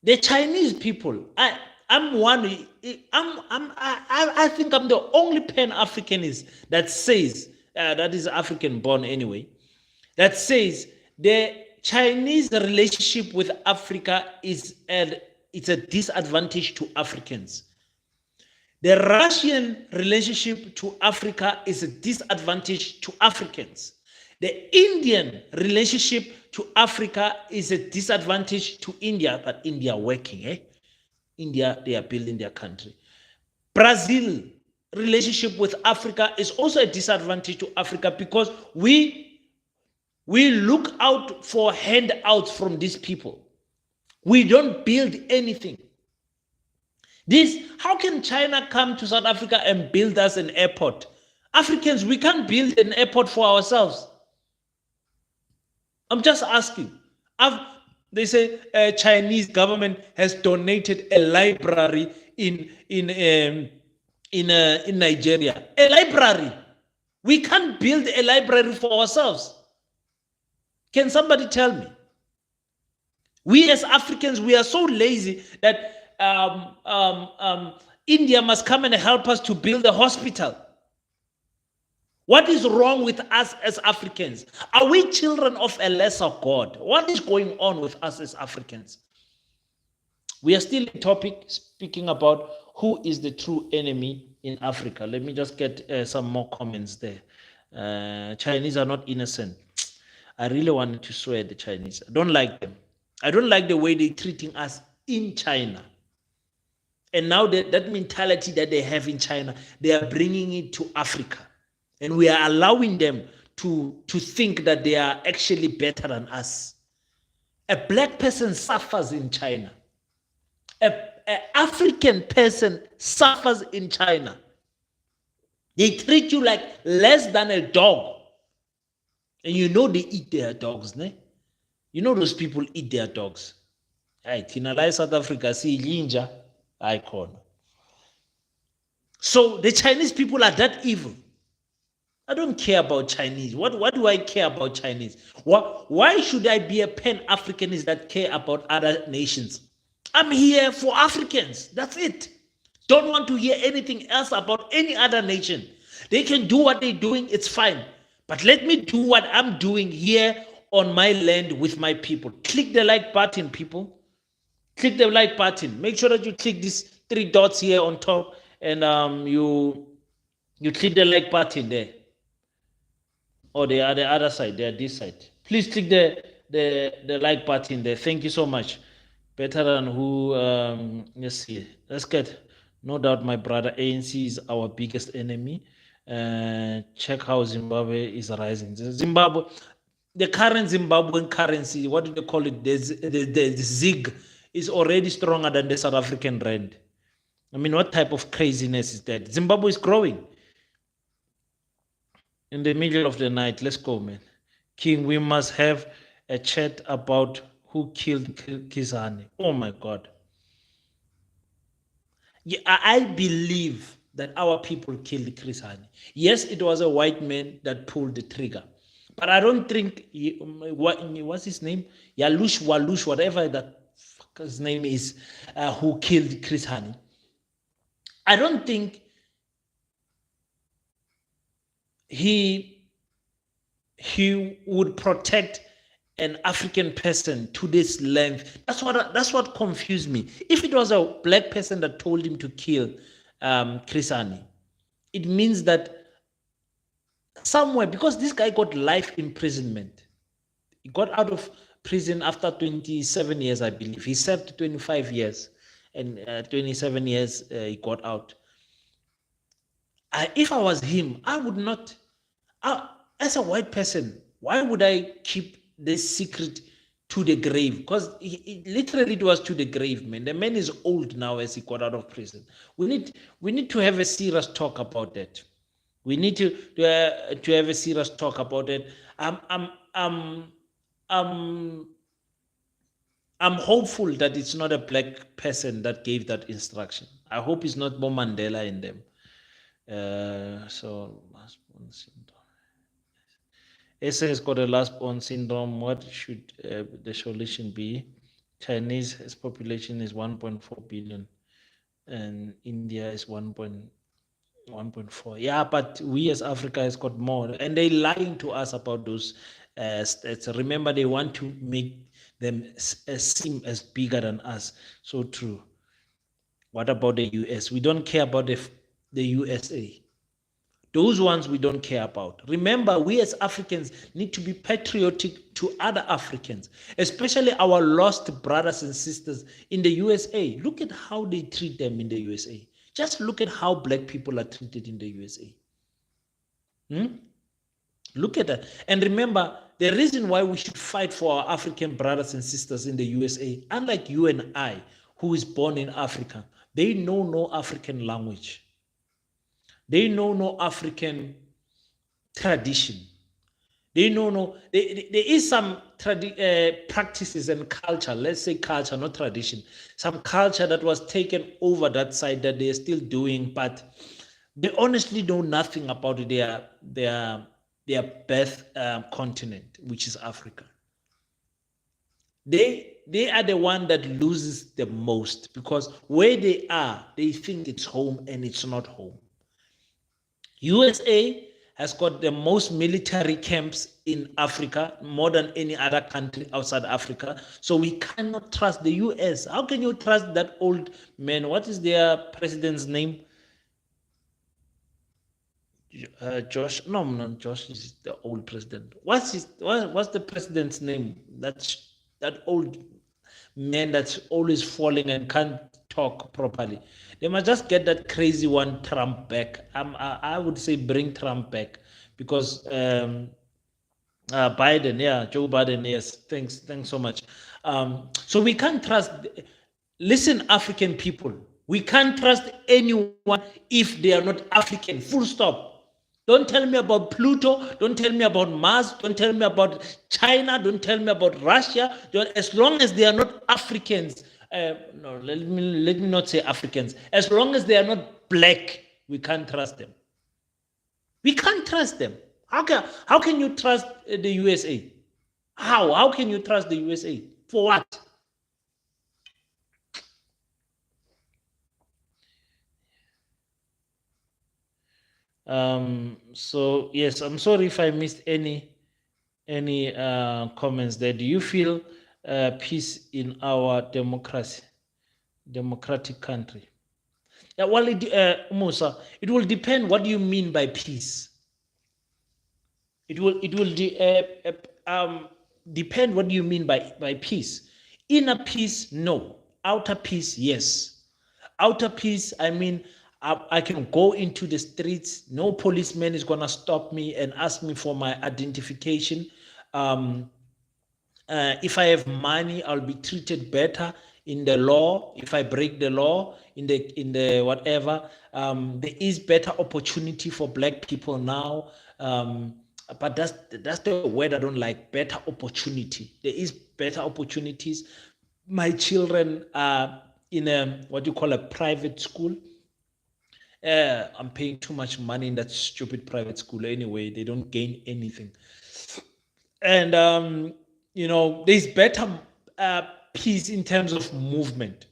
the Chinese people, I think I'm the only Pan-Africanist that says that is African born anyway, that says the Chinese relationship with Africa it's a disadvantage to Africans. The Russian relationship to Africa is a disadvantage to Africans. The Indian relationship to Africa is a disadvantage to India, but India working, India, they are building their country. Brazil relationship with Africa is also a disadvantage to Africa because we look out for handouts from these people. We don't build anything. How can China come to South Africa and build us an airport? Africans, we can't build an airport for ourselves. I'm just asking. They say Chinese government has donated a library in Nigeria. A library. We can't build a library for ourselves. Can somebody tell me? We as Africans, we are so lazy that India must come and help us to build a hospital. What is wrong with us as Africans? Are we children of a lesser God? What is going on with us as Africans? We are still in topic speaking about who is the true enemy in Africa. Let me just get some more comments there. Chinese are not innocent. I really wanted to swear the Chinese. I don't like them. I don't like the way they're treating us in China. And now that mentality that they have in China, they are bringing it to Africa. And we are allowing them to think that they are actually better than us. A black person suffers in China. An African person suffers in China. They treat you like less than a dog. And you know they eat their dogs, ne? You know those people eat their dogs. Hey, Tina South Africa, see Linja icon. So the Chinese people are that evil. I don't care about Chinese. What do I care about Chinese? Why should I be a pan-Africanist that care about other nations? I'm here for Africans. That's it. Don't want to hear anything else about any other nation. They can do what they're doing, it's fine. But let me do what I'm doing here on my land with my people. Click the like button, people. Click the like button. Make sure that you click these three dots here on top, and you click the like button there. Or they are the other side, they are this side. Please click the like button there. Thank you so much. Better than who let's see. Let's get, no doubt my brother, ANC is our biggest enemy. Check how Zimbabwe is rising. Zimbabwe, the current Zimbabwean currency, what do they call it? The ZIG is already stronger than the South African rand. I mean, what type of craziness is that? Zimbabwe is growing. In the middle of the night, let's go, man. King, we must have a chat about who killed Chris Hani. Oh my God. Yeah, I believe that our people killed Chris Hani. Yes, it was a white man that pulled the trigger. But I don't think, what's his name? Yalush Walush, whatever that his name is, who killed Chris Hani. I don't think he would protect an African person to this length. That's what confused me. If it was a black person that told him to kill Chris Hani, it means that somewhere, because this guy got life imprisonment. He got out of prison after 27 years, I believe. He served 25 years, and 27 years he got out. If I was him, I would not. As a white person, why would I keep this secret to the grave? Because literally it was to the grave, man. The man is old now as he got out of prison. We need to have a serious talk about that. We need to have a serious talk about it. I'm hopeful that it's not a black person that gave that instruction. I hope it's not more Mandela in them. So last born syndrome. SA has got a last born syndrome. What should the solution be? Chinese population is 1.4 billion, and India is 1.4. Yeah, but we as Africa has got more, and they're lying to us about those stats. Remember, they want to make them seem as bigger than us. So true. What about the US? We don't care about the USA. Those ones we don't care about. Remember, we as Africans need to be patriotic to other Africans, especially our lost brothers and sisters in the USA. Look at how they treat them in the USA. Just look at how black people are treated in the USA. Look at that. And remember, the reason why we should fight for our African brothers and sisters in the USA, unlike you and I, who is born in Africa, they know no African language. They know no African tradition. They know no. There is some practices and culture. Let's say culture, not tradition. Some culture that was taken over that side that they are still doing, but they honestly know nothing about their birth continent, which is Africa. They are the one that loses the most, because where they are, they think it's home and it's not home. USA has got the most military camps in Africa, more than any other country outside Africa. So we cannot trust the US. How can you trust that old man? What is their president's name? Josh? No, not Josh is the old president. What's the president's name? That old man that's always falling and can't talk properly. They must just get that crazy one Trump back. I would say bring Trump back, because Biden, yeah, Joe Biden, yes. Thanks so much. So we can't trust. Listen, African people, we can't trust anyone if they are not African. Full stop. Don't tell me about Pluto. Don't tell me about Mars. Don't tell me about China. Don't tell me about Russia. As long as they are not Africans, no, let me not say Africans. As long as they are not black, we can't trust them. We can't trust them. How can you trust the USA? How can you trust the USA? For what? So yes, I'm sorry if I missed any comments there. Do you feel peace in our democratic country? Yeah, well, Musa, it will depend. What do you mean by peace? Depend. What do you mean by peace? Inner peace, no. Outer peace, yes. Outer peace, I mean, I can go into the streets. No policeman is gonna stop me and ask me for my identification. Um, if I have money, I'll be treated better in the law. If I break the law in the whatever, there is better opportunity for black people now. But that's the word I don't like. Better opportunity. There is better opportunities. My children are in a what you call a private school. I'm paying too much money in that stupid private school anyway. They don't gain anything. And there's better peace in terms of movement.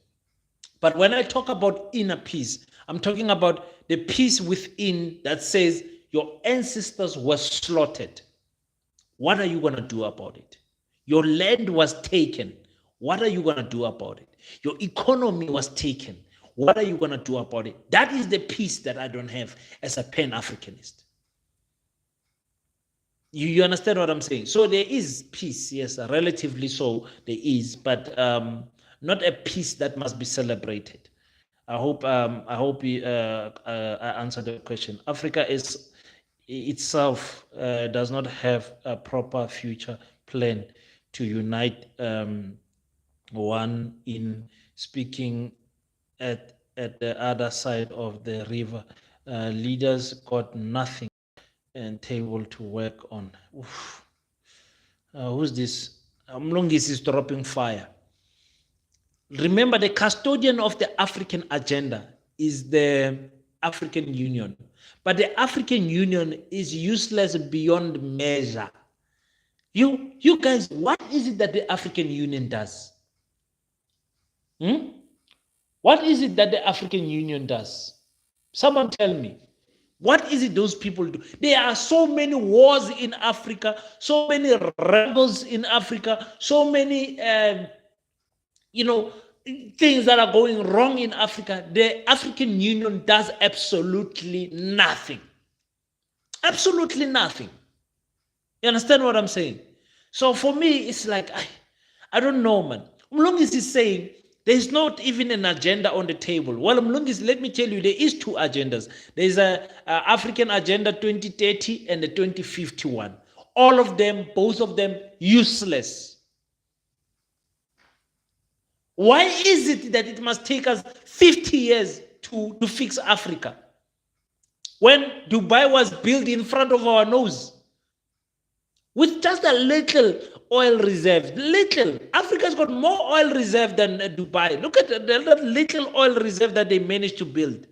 But when I talk about inner peace, I'm talking about the peace within that says your ancestors were slaughtered. What are you going to do about it? Your land was taken. What are you going to do about it? Your economy was taken. What are you going to do about it? That is the peace that I don't have as a Pan-Africanist. You understand what I'm saying? So there is peace, yes, relatively so there is, but not a peace that must be celebrated. I hope I answered the question. Africa is itself does not have a proper future plan to unite one in speaking at the other side of the river. Leaders got nothing and table to work on. Oof. Who's this? Mlungis is dropping fire. Remember, the custodian of the African agenda is the African Union. But the African Union is useless beyond measure. You guys, what is it that the African Union does? What is it that the African Union does? Someone tell me. What is it those people do? There are so many wars in Africa, so many rebels in Africa, so many, things that are going wrong in Africa. The African Union does absolutely nothing. Absolutely nothing. You understand what I'm saying? So for me, it's like, I don't know, man. Mlungis is saying there's not even an agenda on the table. Well, Mlungis, let me tell you, there is two agendas. There's a African Agenda 2030 and the 2051. All of them, both of them, useless. Why is it that it must take us 50 years to fix Africa? When Dubai was built in front of our nose, with just a little oil reserve. Little. Africa's got more oil reserve than Dubai. Look at the little oil reserve that they managed to build.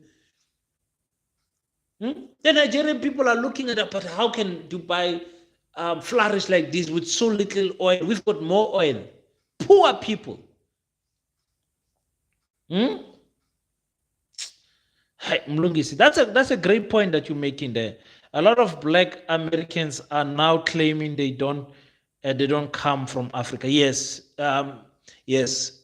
The Nigerian people are looking at it, but how can Dubai flourish like this with so little oil? We've got more oil. Poor people. Hey, Mlungisi, that's a great point that you're making there. A lot of black Americans are now claiming they don't come from Africa. Yes, yes.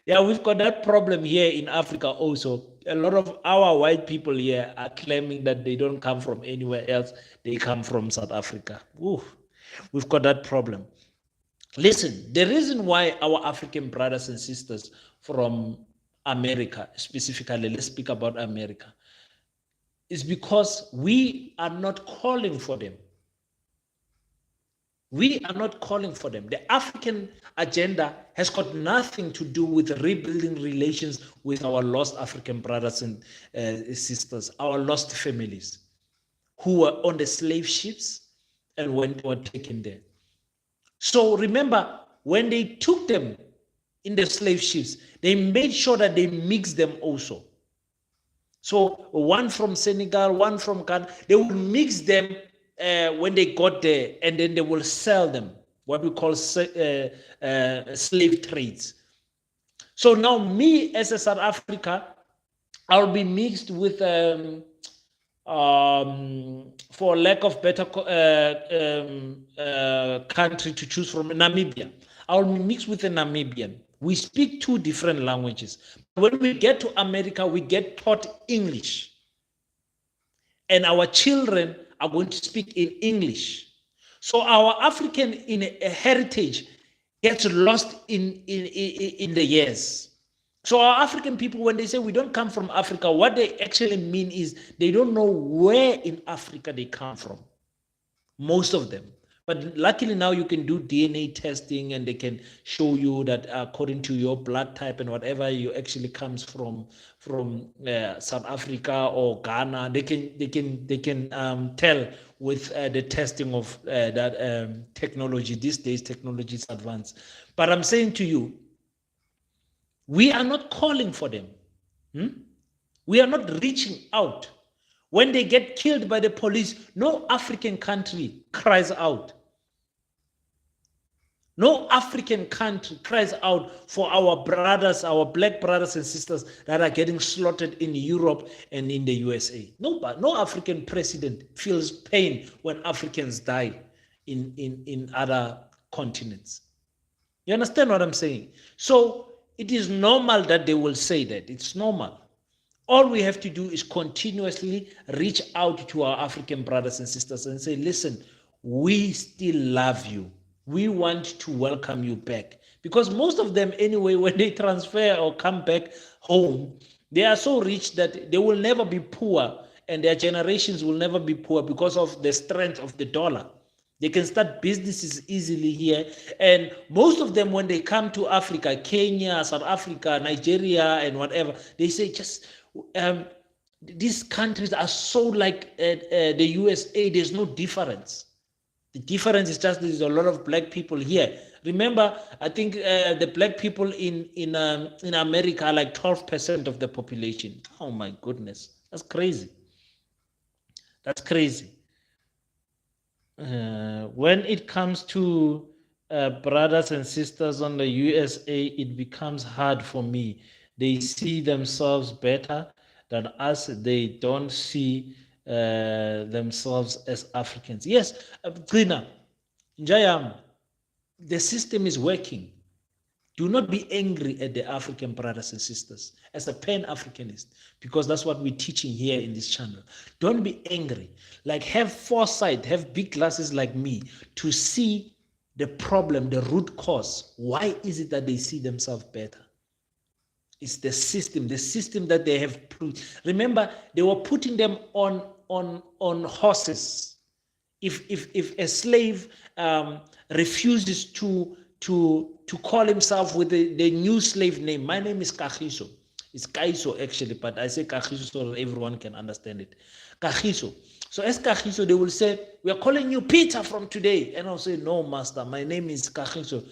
Yeah, we've got that problem here in Africa also. A lot of our white people here are claiming that they don't come from anywhere else. They come from South Africa. Ooh, we've got that problem. Listen, the reason why our African brothers and sisters from America, specifically, let's speak about America, is because we are not calling for them. We are not calling for them. The African agenda has got nothing to do with rebuilding relations with our lost African brothers and sisters, our lost families who were on the slave ships and were taken there. So remember, when they took them in the slave ships, they made sure that they mix them also. So one from Senegal, one from Ghana, they will mix them when they got there, and then they will sell them, what we call slave trades. So now me as a South Africa, I'll be mixed with, for lack of better country to choose from, Namibia. I'll be mixed with a Namibian. We speak two different languages. When we get to America, we get taught English. And our children are going to speak in English. So our African heritage gets lost in the years. So our African people, when they say we don't come from Africa, what they actually mean is they don't know where in Africa they come from. Most of them. But luckily now you can do DNA testing, and they can show you that according to your blood type and whatever, you actually comes from South Africa or Ghana. They can tell with the testing of that technology. These days technology is advanced. But I'm saying to you, we are not calling for them. We are not reaching out. When they get killed by the police, no African country cries out. No African country cries out for our brothers, our black brothers and sisters that are getting slaughtered in Europe and in the USA. No African president feels pain when Africans die in other continents. You understand what I'm saying? So it is normal that they will say that. It's normal. All we have to do is continuously reach out to our African brothers and sisters and say, listen, we still love you. We want to welcome you back. Because most of them, anyway, when they transfer or come back home, they are so rich that they will never be poor, and their generations will never be poor because of the strength of the dollar. They can start businesses easily here. And most of them, when they come to Africa, Kenya, South Africa, Nigeria, and whatever, they say just... these countries are so like the USA. There's no difference. The difference is just there's a lot of black people here. Remember, I think the black people in America are like 12% of the population. Oh my goodness, that's crazy. That's crazy. When it comes to brothers and sisters on the USA, it becomes hard for me. They see themselves better than us. They don't see themselves as Africans. Yes, Trina, Njayam, the system is working. Do not be angry at the African brothers and sisters as a Pan-Africanist, because that's what we're teaching here in this channel. Don't be angry. Like, have foresight, have big glasses like me to see the problem, the root cause. Why is it that they see themselves better? It's the system that they have put. Remember, they were putting them on horses. If a slave refuses to call himself with the new slave name, my name is Kagiso. It's Kaiso actually, but I say Kagiso so that everyone can understand it. Kagiso. So as Kagiso, they will say, we are calling you Peter from today. And I'll say, no, master, my name is Kagiso.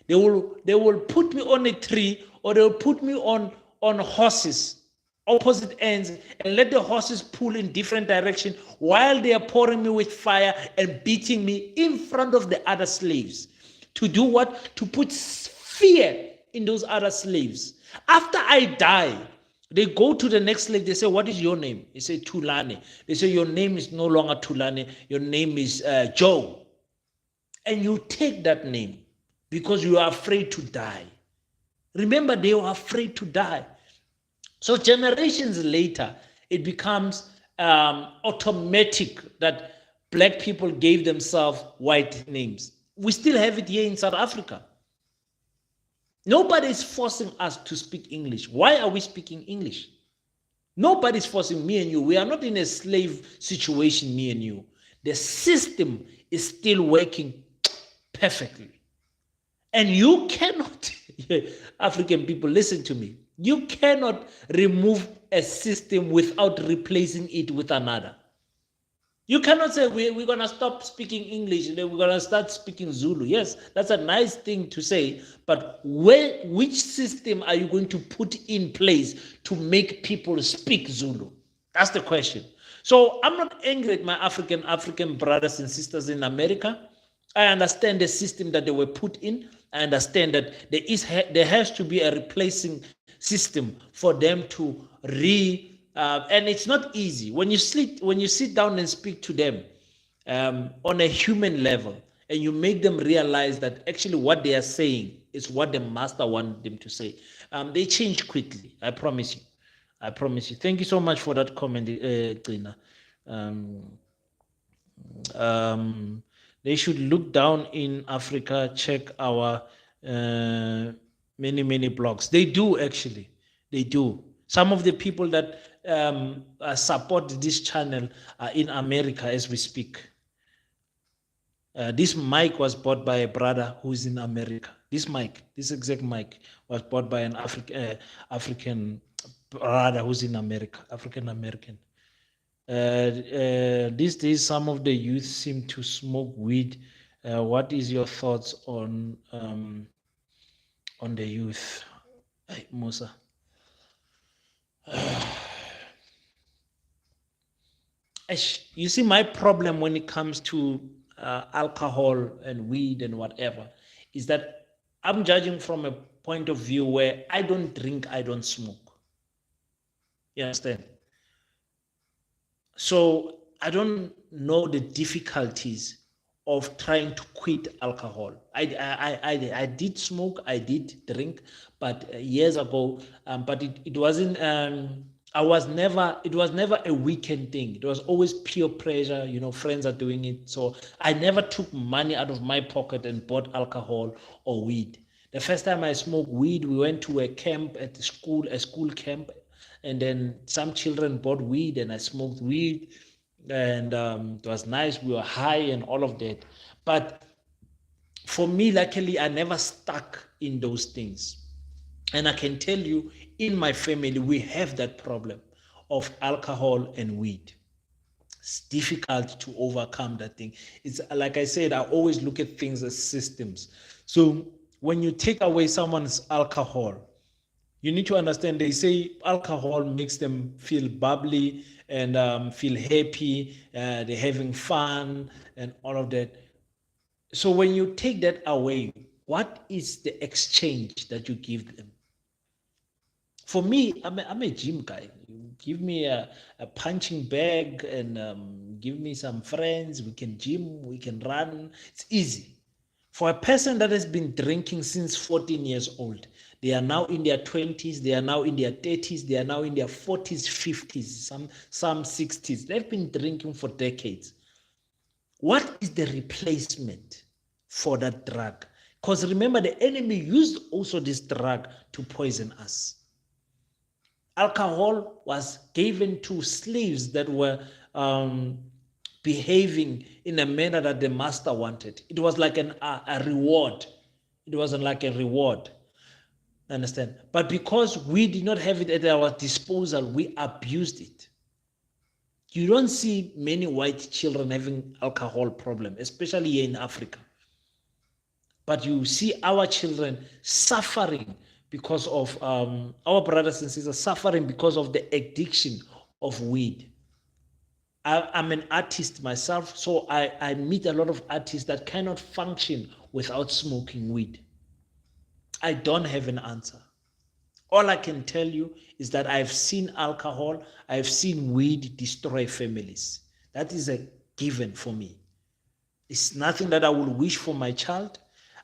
They will put me on a tree, or they'll put me on horses, opposite ends, and let the horses pull in different directions while they are pouring me with fire and beating me in front of the other slaves. To do what? To put fear in those other slaves. After I die, they go to the next slave. They say, what is your name? They say, Tulane. They say, your name is no longer Tulane. Your name is Joe. And you take that name because you are afraid to die. Remember, they were afraid to die. So generations later, it becomes automatic that black people gave themselves white names. We still have it here in South Africa. Nobody is forcing us to speak English. Why are we speaking English? Nobody is forcing me and you. We are not in a slave situation, me and you. The system is still working perfectly. And you cannot, African people, listen to me. You cannot remove a system without replacing it with another. You cannot say we're going to stop speaking English and then we're going to start speaking Zulu. Yes, that's a nice thing to say, but which system are you going to put in place to make people speak Zulu? That's the question. So I'm not angry at my African brothers and sisters in America. I understand the system that they were put in. I understand that there has to be a replacing system for them to and it's not easy when you sit down and speak to them on a human level, and you make them realize that actually what they are saying is what the master wanted them to say. They change quickly. I promise you. I promise you. Thank you so much for that comment, Gina. Um, um, they should look down in Africa, check our many blogs. They do actually. They do. Some of the people that support this channel are in America as we speak. This mic was bought by a brother who's in America. This exact mic, was bought by an African brother who's in America, African American. These days, some of the youth seem to smoke weed. What is your thoughts on the youth, Musa? You see, my problem when it comes to alcohol and weed and whatever is that I'm judging from a point of view where I don't drink, I don't smoke. You understand? So I don't know the difficulties of trying to quit alcohol. I did smoke, I did drink, but years ago, but it wasn't. It was never a weekend thing. It was always peer pressure. You know, friends are doing it, so I never took money out of my pocket and bought alcohol or weed. The first time I smoked weed, we went to a camp at the school, a school camp, and then some children bought weed and I smoked weed, and it was nice. We were high and all of that. But for me, luckily, I never stuck in those things. And I can tell you, in my family, we have that problem of alcohol and weed. It's difficult to overcome that thing. It's like I said, I always look at things as systems. So when you take away someone's alcohol, you need to understand, they say alcohol makes them feel bubbly and feel happy, they're having fun and all of that. So when you take that away, what is the exchange that you give them? For me, I'm a gym guy. You give me a punching bag and give me some friends. We can gym, we can run. It's easy. For a person that has been drinking since 14 years old, they are now in their 20s, they are now in their 30s, they are now in their 40s, 50s, some 60s. They've been drinking for decades. What is the replacement for that drug? Because remember, the enemy used also this drug to poison us. Alcohol was given to slaves that were behaving in a manner that the master wanted. It was like a reward. It wasn't like a reward. Understand? But because we did not have it at our disposal, we abused it. You don't see many white children having alcohol problem, especially here in Africa. But you see our children suffering because of our brothers and sisters suffering because of the addiction of weed. I'm an artist myself, so I meet a lot of artists that cannot function without smoking weed. I don't have an answer. All I can tell you is that I've seen alcohol, I've seen weed destroy families. That is a given for me. It's nothing that I would wish for my child.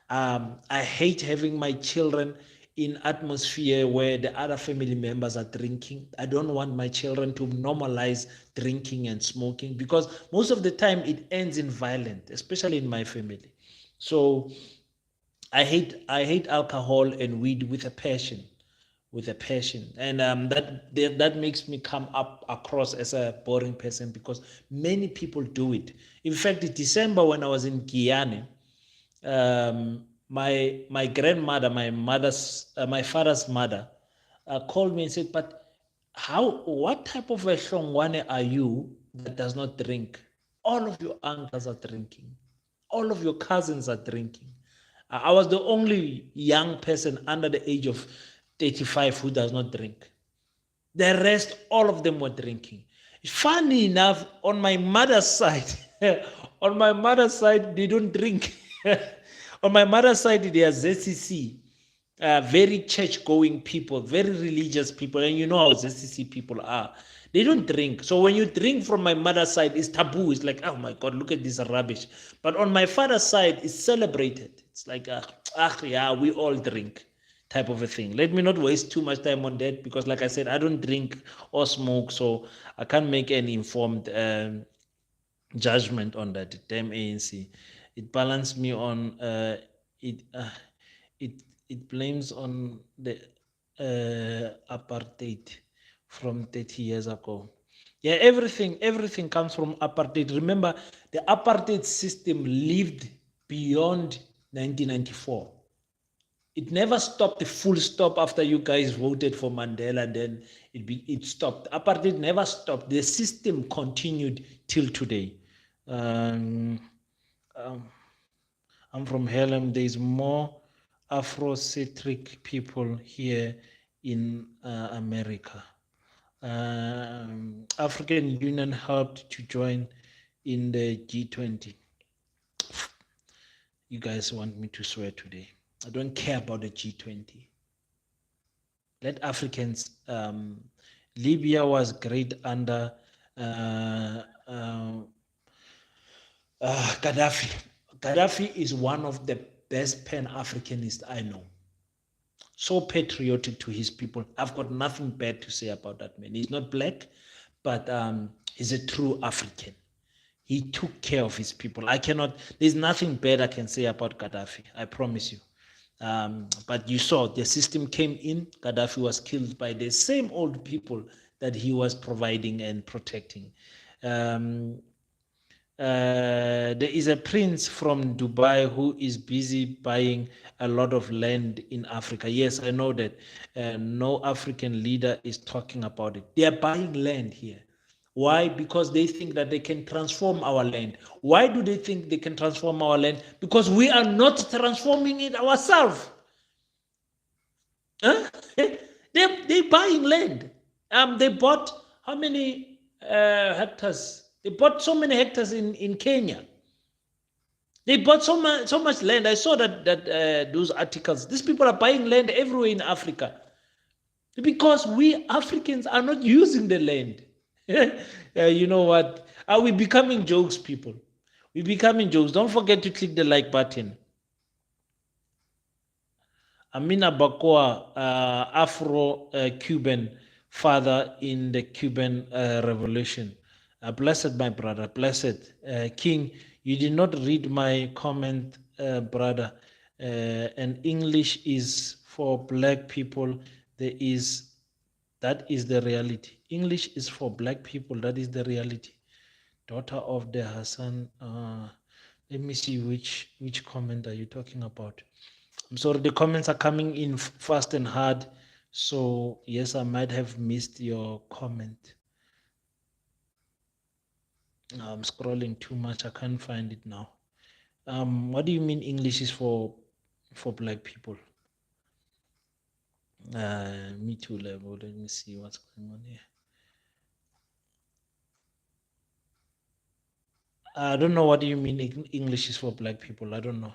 I hate having my children in atmosphere where the other family members are drinking. I don't want my children to normalize drinking and smoking, because most of the time it ends in violence, especially in my family. So I hate alcohol and weed with a passion, and that makes me come up across as a boring person, because many people do it. In fact, in December, when I was in Guyana, my grandmother, my father's mother, called me and said, "But what type of a Shongwane are you that does not drink?" All of your uncles are drinking. All of your cousins are drinking. I was the only young person under the age of 35 who does not drink. The rest, all of them were drinking. Funny enough, on my mother's side, on my mother's side, they don't drink. On my mother's side, they are ZCC, very church-going people, very religious people, and you know how ZCC people are. They don't drink. So when you drink from my mother's side, it's taboo. It's like, oh my God, look at this rubbish. But on my father's side, it's celebrated. It's like, yeah, we all drink type of a thing. Let me not waste too much time on that because, like I said, I don't drink or smoke, so I can't make any informed judgment on that. Damn ANC, it balanced me on it. It it blames on the apartheid from 30 years ago. Yeah, everything comes from apartheid. Remember, the apartheid system lived beyond 1994. It never stopped the full stop after you guys voted for Mandela. Then it stopped. Apartheid never stopped. The system continued till today. Um, um, I'm from Harlem. There's more Afrocentric people here in America. African Union helped to join in the G20. You guys want me to swear today? I don't care about the G20. Let Africans. Libya was great under uh, uh, Gaddafi. Gaddafi is one of the best Pan-Africanists I know. So patriotic to his people. I've got nothing bad to say about that man. He's not black, but he's a true African. He took care of his people. There's nothing bad I can say about Gaddafi. I promise you. But you saw the system came in, Gaddafi was killed by the same old people that he was providing and protecting. Um, there is a prince from Dubai who is busy buying a lot of land in Africa. Yes, I know that. No African leader is talking about it. They are buying land here. Why? Because they think that they can transform our land. Why do they think they can transform our land? Because we are not transforming it ourselves. Huh? They're buying land. They bought how many hectares? They bought so many hectares in Kenya. They bought so much land. I saw that those articles. These people are buying land everywhere in Africa because we Africans are not using the land. You know what? Are we becoming jokes, people? We're becoming jokes. Don't forget to click the like button. Amina Bakoa, Afro-Cuban father in the Cuban Revolution. Blessed, my brother, blessed. King, you did not read my comment, brother. And English is for black people. That is the reality. English is for black people. That is the reality. Daughter of the Hassan. Let me see which comment are you talking about. I'm sorry, the comments are coming in fast and hard. So, yes, I might have missed your comment. I'm scrolling too much. I can't find it now. What do you mean English is for black people? Me too level. Let me see what's going on here. I don't know what do you mean English is for black people. I don't know.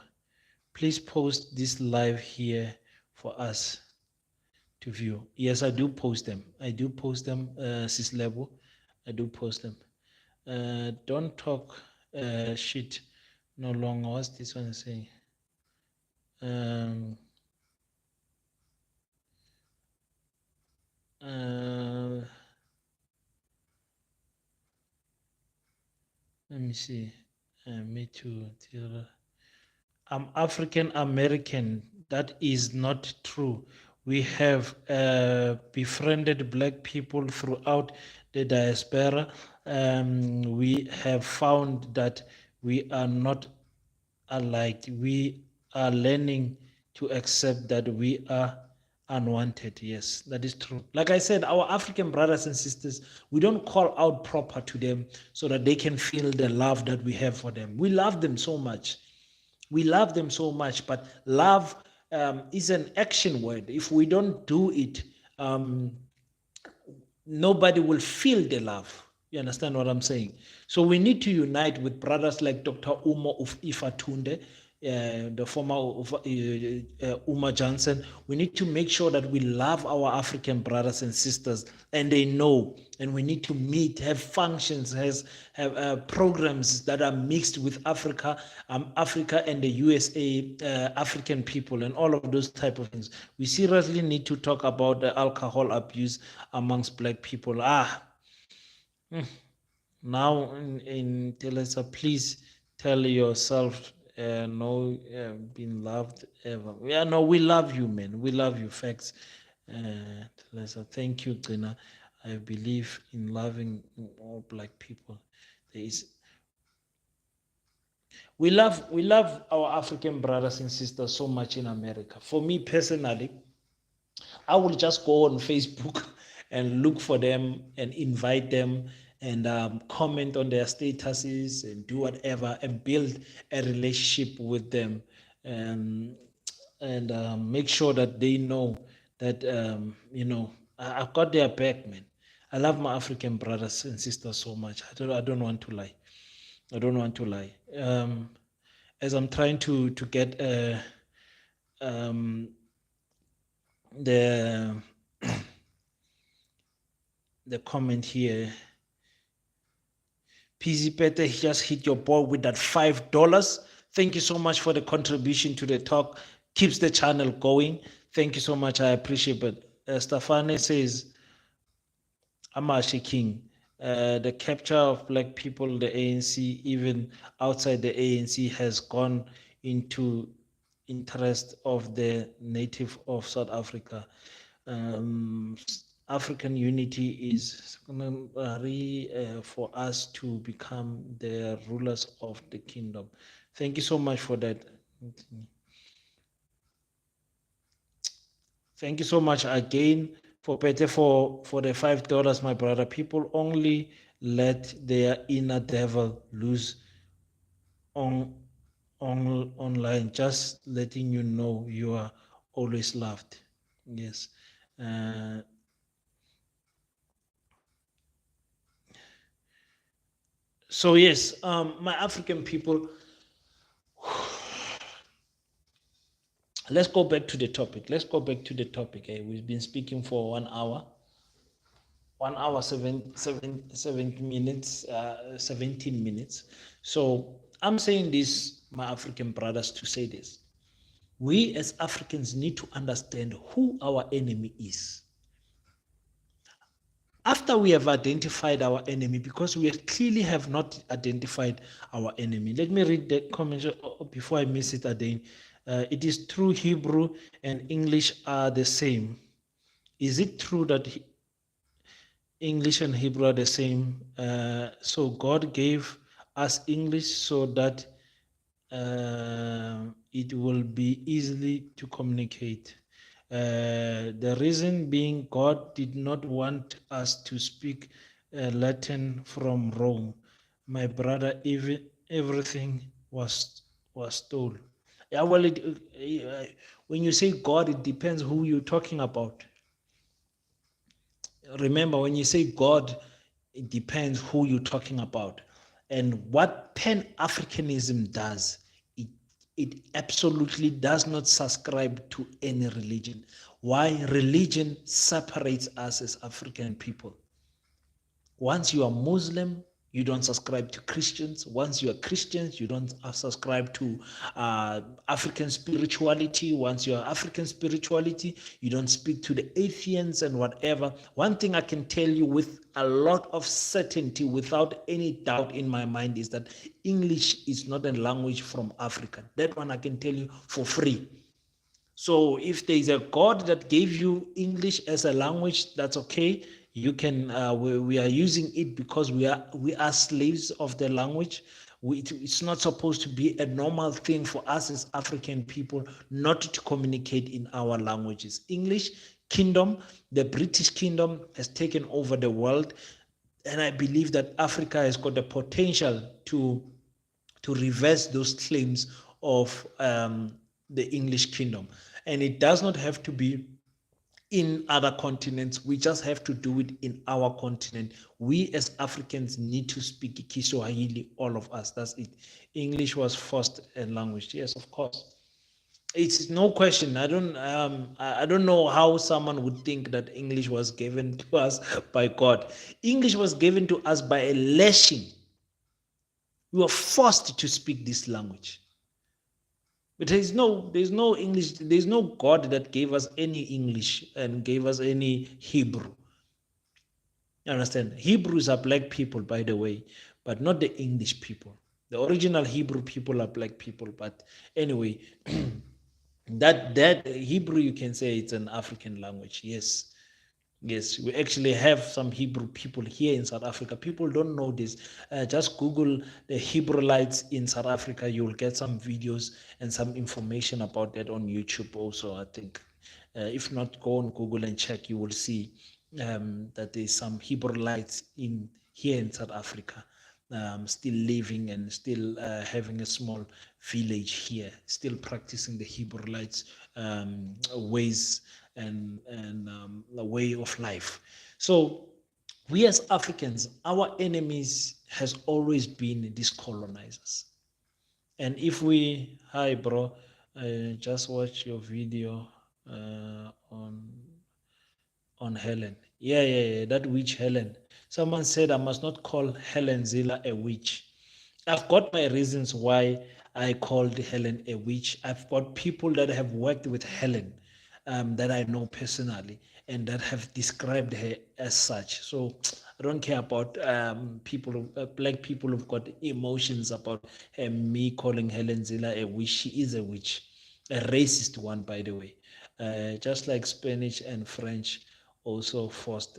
Please post this live here for us to view. Yes, I do post them. I do post them, sis level. I do post them. Don't talk shit no longer. What's this one saying? Um, uh, Let me see. Me too. I'm African American. That is not true. We have befriended black people throughout the diaspora. We have found that we are not alike. We are learning to accept that we are unwanted. Yes, that is true. Like I said, our African brothers and sisters, we don't call out proper to them so that they can feel the love that we have for them. We love them so much. We love them so much, but love is an action word. If we don't do it, nobody will feel the love. You understand what I'm saying? So we need to unite with brothers like Dr. Uma Ifatunde, the former Uma Johnson. We need to make sure that we love our African brothers and sisters, and they know. And we need to meet, have functions, have programs that are mixed with Africa and the USA, African people, and all of those type of things. We seriously need to talk about the alcohol abuse amongst Black people. Now in Telesa, please tell yourself, no, been loved ever. Yeah, no, we love you, man. We love you. Facts. Telesa, thank you, Trina. I believe in loving all Black people. There is we love our African brothers and sisters so much in America. For me personally, I will just go on Facebook and look for them and invite them and comment on their statuses and do whatever and build a relationship with them, um, and make sure that they know that I've got their back, man. I love my African brothers and sisters so much. I don't want to lie. I don't want to lie. As I'm trying to get um, the the comment here. PZ Pete just hit your ball with that $5. Thank you so much for the contribution to the talk. Keeps the channel going. Thank you so much. I appreciate it. Stefane says, Amashi King, the capture of Black people, the ANC, even outside the ANC, has gone into interest of the native of South Africa. Um, African unity is for us to become the rulers of the kingdom. Thank you so much for that. Thank you so much again for Pete for the $5, my brother. People only let their inner devil loose on online, just letting you know you are always loved. Yes. So yes, my African people, let's go back to the topic. We've been speaking for 1 hour. 1 hour, 7 minutes, 17 minutes. So I'm saying this, my African brothers, to say this. We as Africans need to understand who our enemy is. After we have identified our enemy, because we clearly have not identified our enemy. Let me read the comment before I miss it again. It is true Hebrew and English are the same. Is it true that English and Hebrew are the same? So God gave us English so that it will be easily to communicate. The reason being, God did not want us to speak Latin from Rome. My brother, even everything was stolen. Yeah, well, when you say God, it depends who you're talking about. Remember, when you say God, it depends who you're talking about. And what Pan-Africanism does, it absolutely does not subscribe to any religion. Why? Religion separates us as African people. Once you are Muslim, you don't subscribe to Christians. Once you are Christians, you don't subscribe to African spirituality. Once you are African spirituality, you don't speak to the atheists and whatever. One thing I can tell you with a lot of certainty, without any doubt in my mind, is that English is not a language from Africa. That one I can tell you for free. So if there is a God that gave you English as a language, that's okay. You can we are using it because we are slaves of the language. It's not supposed to be a normal thing for us as African people not to communicate in our languages. English kingdom, the British kingdom has taken over the world, and I believe that Africa has got the potential to reverse those claims of the English kingdom. And it does not have to be in other continents. We just have to do it in our continent. We as Africans need to speak Kiswahili, all of us. That's it. English was first language. Yes, of course. It's no question. I don't know how someone would think that English was given to us by God. English was given to us by a lashing. We were forced to speak this language. But there's no English, there's no God that gave us any English and gave us any Hebrew. You understand? Hebrews are black people, by the way, but not the English people. The original Hebrew people are black people. But anyway, that Hebrew, you can say it's an African language. Yes. Yes, we actually have some Hebrew people here in South Africa. People don't know this. Just Google the Hebrewites in South Africa. You will get some videos and some information about that on YouTube also, I think. If not, go on Google and check. You will see that there's some Hebrewites in here in South Africa, still living and still having a small village here, still practicing the Hebrewites ways and the way of life. So we as Africans, our enemies has always been these colonizers. And if we, hi bro, just watch your video on Helen. Yeah, that witch Helen. Someone said I must not call Helen Zilla a witch. I've got my reasons why I called Helen a witch. I've got people that have worked with Helen that I know personally and that have described her as such. So I don't care about people, black people who've got emotions about me calling Helen Zilla a witch. She is a witch, a racist one, by the way. Just like Spanish and French, also forced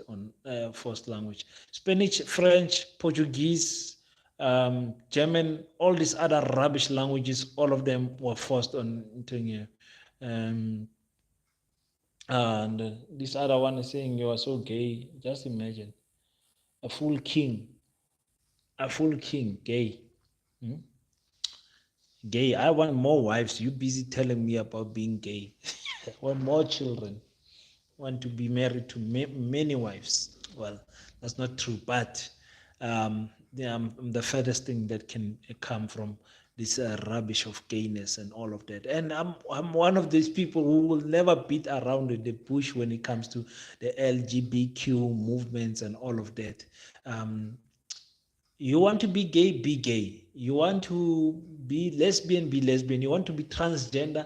language. Spanish, French, Portuguese, German, all these other rubbish languages, all of them were forced on into um, and this other one is saying you are so gay. Just imagine a full king, gay. Hmm? Gay. I want more wives. You busy telling me about being gay. I want more children. Want to be married to many wives. Well, that's not true, but yeah, I'm the furthest thing that can come from this rubbish of gayness and all of that. And I'm one of these people who will never beat around the bush when it comes to the LGBTQ movements and all of that. Um, you want to be gay. You want to be lesbian. You want to be transgender.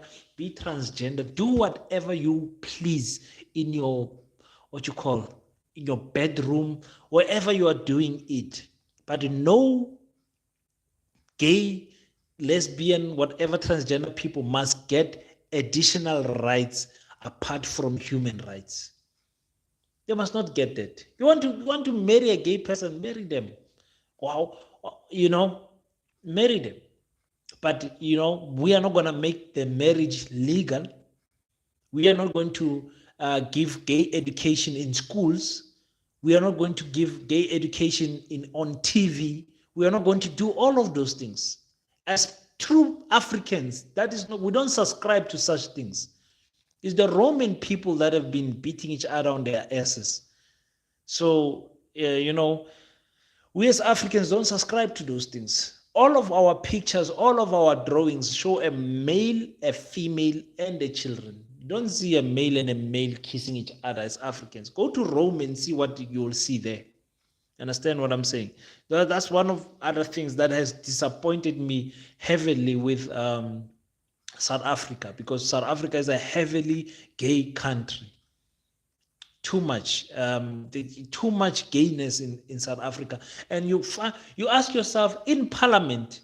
Do whatever you please in your, what you call, in your bedroom, wherever you are doing it. But no gay, lesbian, whatever transgender people must get additional rights apart from human rights. They must not get that. You want to marry a gay person, marry them. Wow, marry them. But we are not going to make the marriage legal. We are not going to give gay education in schools. We are not going to give gay education on TV. We are not going to do all of those things. As true Africans, that is not, we don't subscribe to such things. It's the Roman people that have been beating each other on their asses. So, we as Africans don't subscribe to those things. All of our pictures, all of our drawings show a male, a female, and the children. You don't see a male and a male kissing each other as Africans. Go to Rome and see what you'll see there. Understand what I'm saying? That's one of other things that has disappointed me heavily with South Africa, because South Africa is a heavily gay country. Too much, too much gayness in South Africa, and you ask yourself in Parliament,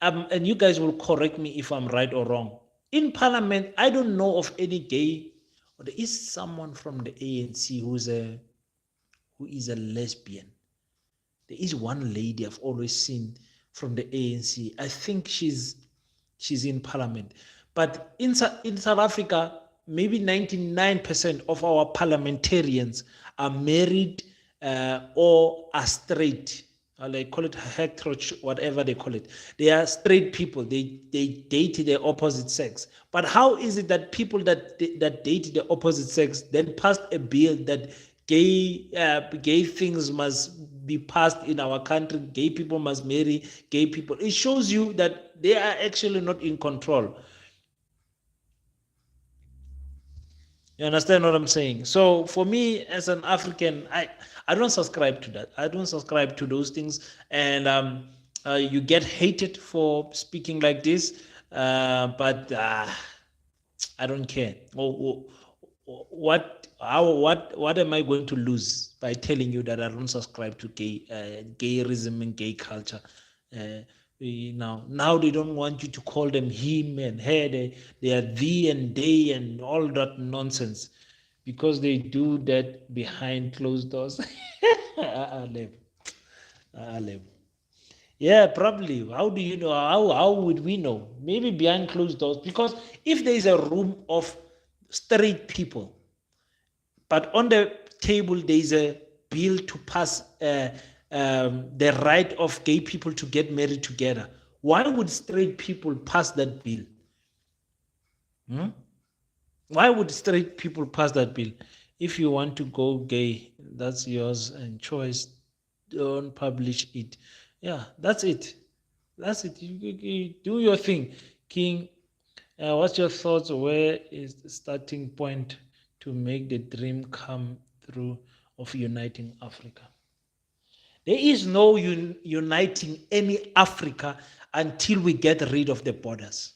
and you guys will correct me if I'm right or wrong. In Parliament, I don't know of any gay, or there is someone from the ANC who is a lesbian. There is one lady I've always seen from the ANC. I think she's in parliament. But in South Africa, maybe 99% of our parliamentarians are married or are straight. They call it heterosexual, whatever they call it. They are straight people. They date the opposite sex. But how is it that people that date the opposite sex then passed a bill that gay things must be passed in our country? Gay people must marry gay people. It shows you that they are actually not in control. You understand what I'm saying? So for me, as an African, I don't subscribe to that. I don't subscribe to those things. And you get hated for speaking like this, but I don't care. What am I going to lose by telling you that I don't subscribe to gayism and gay culture? Now they don't want you to call them him and her. They are thee and they and all that nonsense, because they do that behind closed doors. Yeah, probably. How do you know? How would we know? Maybe behind closed doors. Because if there is a room of straight people, but on the table there is a bill to pass the right of gay people to get married together, why would straight people pass that bill? Why would straight people pass that bill? If you want to go gay, that's yours and choice. Don't publish it. Yeah, that's it. That's it. You do your thing. King, what's your thoughts? Where is the starting point to make the dream come through of uniting Africa? There is no uniting any Africa until we get rid of the borders.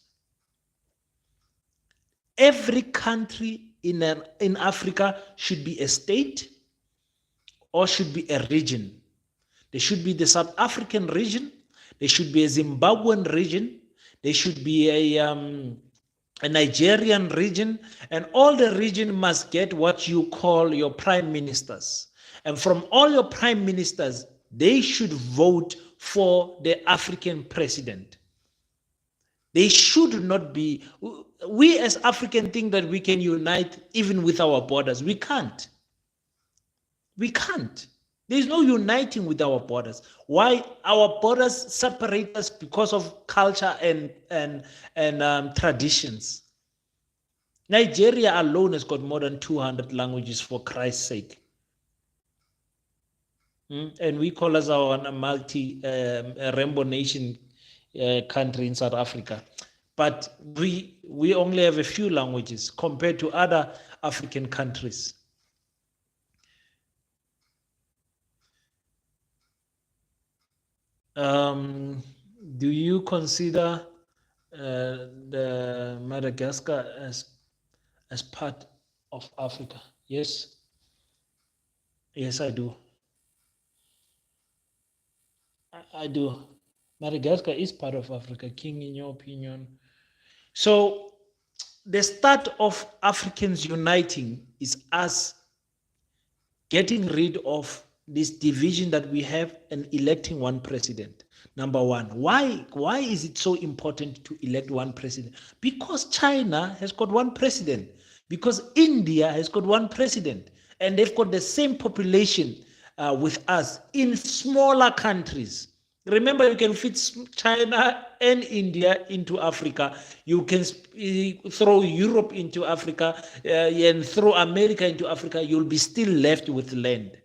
Every country in Africa should be a state or should be a region. There should be the South African region. There should be a Zimbabwean region. There should be a Nigerian region. And all the region must get what you call your prime ministers. And from all your prime ministers, they should vote for the African president. They should not be. We as Africans think that we can unite even with our borders. We can't. We can't. There's no uniting with our borders. Why? Our borders separate us because of culture and traditions. Nigeria alone has got more than 200 languages, for Christ's sake. And we call us our multi-rainbow nation country in South Africa. But we only have a few languages compared to other African countries. Do you consider the Madagascar as part of Africa? Yes. Yes, I do. I do. Madagascar is part of Africa. King, in your opinion? So the start of Africans uniting is us getting rid of this division that we have and electing one president. Number one, why is it so important to elect one president? Because China has got one president, because India has got one president, and they've got the same population with us in smaller countries. Remember, you can fit China and India into Africa. You can throw Europe into Africa and throw America into Africa. You'll be still left with land.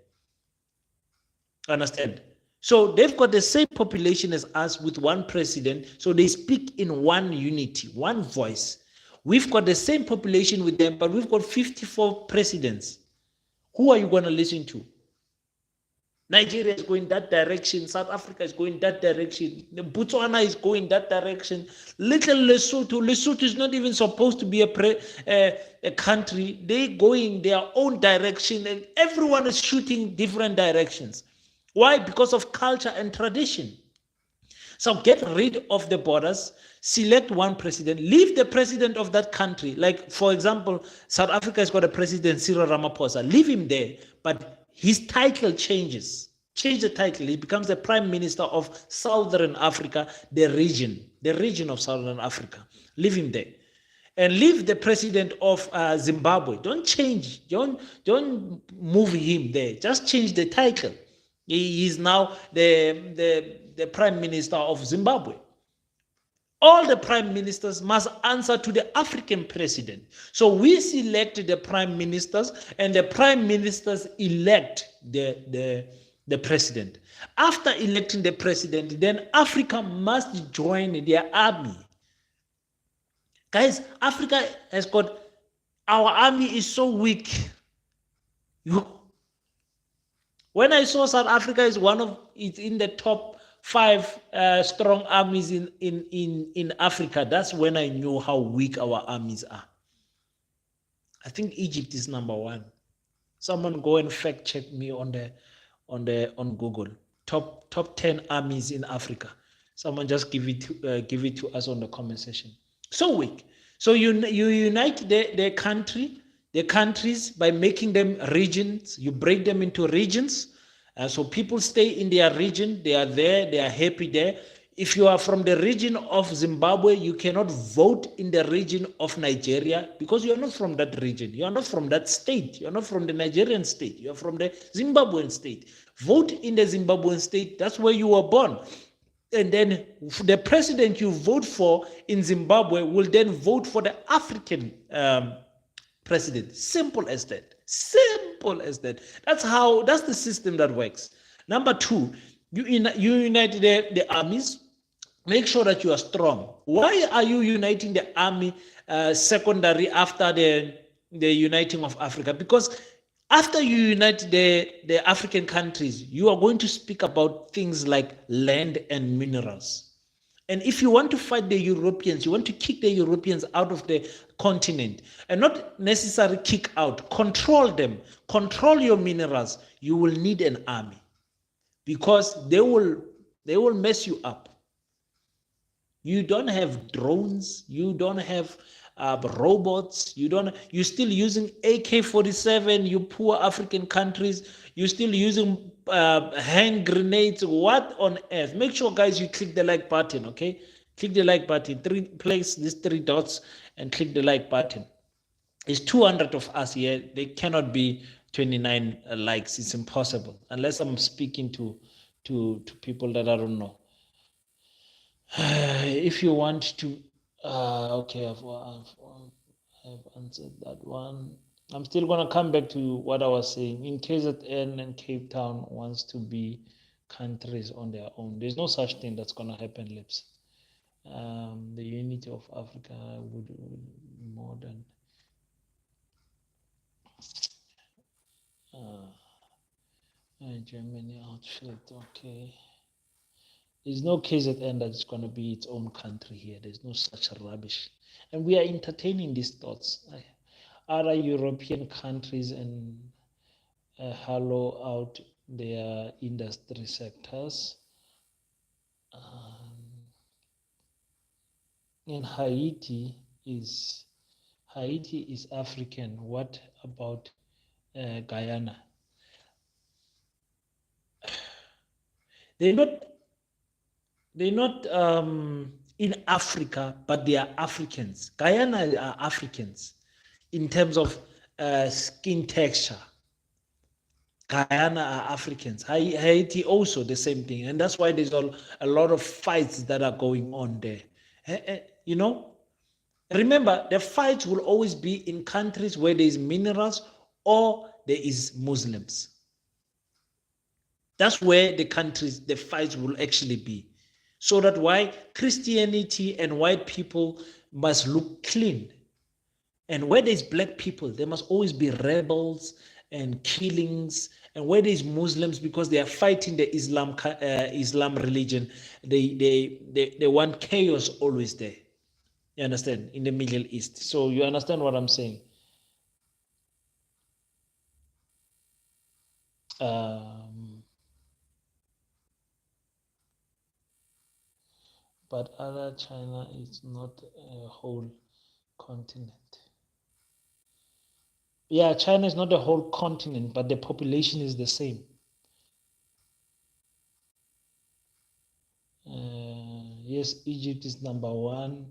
Understand? So they've got the same population as us with one president. So they speak in one unity, one voice. We've got the same population with them, but we've got 54 presidents. Who are you going to listen to? Nigeria is going that direction. South Africa is going that direction. Botswana is going that direction. Little Lesotho. Lesotho is not even supposed to be a country. They're going their own direction, and everyone is shooting different directions. Why? Because of culture and tradition. So get rid of the borders, select one president, leave the president of that country. Like, for example, South Africa has got a president, Cyril Ramaphosa. Leave him there, but his title changes. Change the title. He becomes the Prime Minister of Southern Africa, the region of Southern Africa. Leave him there. And leave the president of Zimbabwe. Don't change. Don't move him there. Just change the title. He is now the Prime Minister of Zimbabwe. All the prime ministers must answer to the African president. So we select the prime ministers, and the prime ministers elect the president. After electing the president, then Africa must join their army. Guys, Africa has got, our army is so weak. When I saw South Africa is it's in the top 5 strong armies in Africa, that's when I knew how weak our armies are. I think Egypt is number 1. Someone go and fact check me on Google. Top 10 armies in Africa. Someone just give it to us on the comment section. So weak. So you unite the countries by making them regions. You break them into regions. So people stay in their region. They are there. They are happy there. If you are from the region of Zimbabwe, you cannot vote in the region of Nigeria because you are not from that region. You are not from that state. You are not from the Nigerian state. You are from the Zimbabwean state. Vote in the Zimbabwean state. That's where you were born. And then the president you vote for in Zimbabwe will then vote for the African president. Simple as that. Simple as that. That's the system that works. Number 2, you unite the armies. Make sure that you are strong. Why are you uniting the army secondary after the uniting of Africa? Because after you unite the African countries, you are going to speak about things like land and minerals. And if you want to fight the Europeans, you want to kick the Europeans out of the continent, and not necessarily kick out, control them, control your minerals, you will need an army because they will mess you up. You don't have drones. You don't have robots. You're still using AK-47. You poor African countries. You're still using hand grenades. What on earth? Make sure, guys, you click the like button. Okay, click the like button. Place these 3 dots and click the like button. It's 200 of us here. There cannot be 29 likes. It's impossible unless I'm speaking to people that I don't know. If you want to, okay, I've answered that one. I'm still gonna come back to what I was saying. In KZN and Cape Town wants to be countries on their own. There's no such thing that's gonna happen, Lips. The unity of Africa would more than Germany outfit. Okay. There's no KZN that's going to be its own country here. There's no such rubbish. And we are entertaining these thoughts. Other European countries and hollow out their industry sectors. And Haiti is African. What about Guyana? They're not in Africa, but they are Africans. Guyana are Africans in terms of skin texture. Guyana are Africans. Haiti also the same thing. And that's why there's a lot of fights that are going on there. You know, remember, the fights will always be in countries where there is minerals or there is Muslims. That's where the fights will actually be. So that why Christianity and white people must look clean. And where there's black people, there must always be rebels and killings. And where there's Muslims, because they are fighting the Islam religion, they want chaos always there. You understand? In the Middle East. So you understand what I'm saying? But other China is not a whole continent. Yeah, China is not a whole continent, but the population is the same. Yes, Egypt is number one.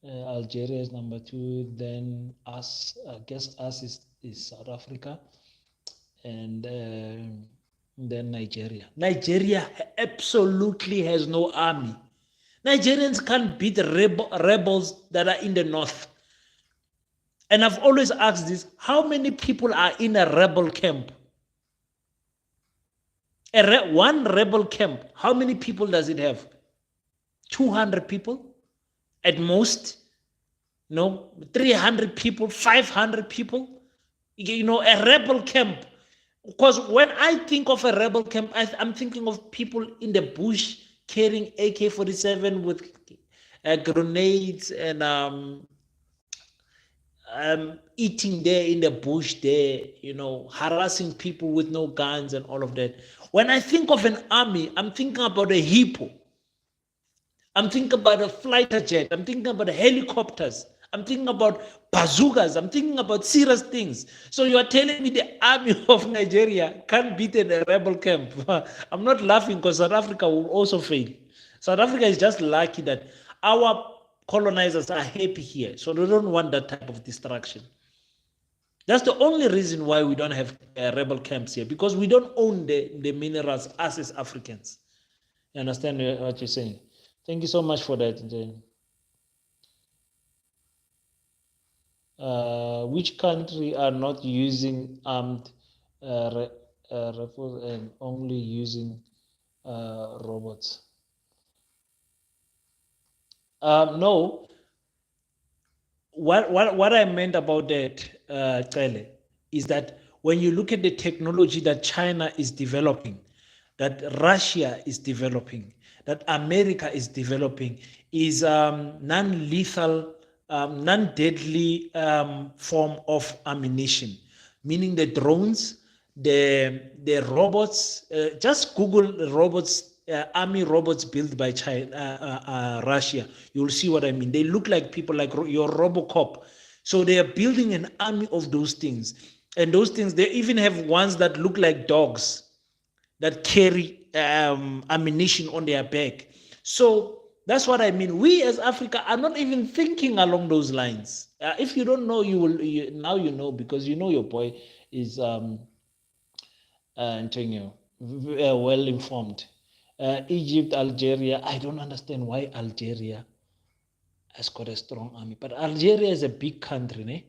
Algeria is number two. Then us, I guess us is South Africa, and then Nigeria. Nigeria absolutely has no army. Nigerians can't beat the rebels that are in the north. And I've always asked this: how many people are in a rebel camp? One rebel camp, how many people does it have? 200 people at most? No, 300 people, 500 people? A rebel camp. Because when I think of a rebel camp, I'm thinking of people in the bush carrying AK-47 with grenades and eating there in the bush there, harassing people with no guns and all of that. When I think of an army, I'm thinking about a hippo. I'm thinking about a fighter jet. I'm thinking about helicopters. I'm thinking about bazookas. I'm thinking about serious things. So you are telling me the army of Nigeria can't beat a rebel camp? I'm not laughing because South Africa will also fail. South Africa is just lucky that our colonizers are happy here. So they don't want that type of destruction. That's the only reason why we don't have rebel camps here, because we don't own the minerals as Africans. You understand what you're saying? Thank you so much for that. Which country are not using armed rifles and only using robots? No, what I meant about that, Cele, is that when you look at the technology that China is developing, that Russia is developing, that America is developing, is non-lethal, non-deadly form of ammunition, meaning the drones, the robots. Just Google the robots, army robots built by China, Russia. You'll see what I mean. They look like people, like your RoboCop. So they are building an army of those things, and those things, they even have ones that look like dogs that carry ammunition on their back. So that's what I mean. We as Africa are not even thinking along those lines. If you don't know, now you know, because you know your boy is Antonio, well informed. Egypt, Algeria. I don't understand why Algeria has got a strong army, but Algeria is a big country, ne?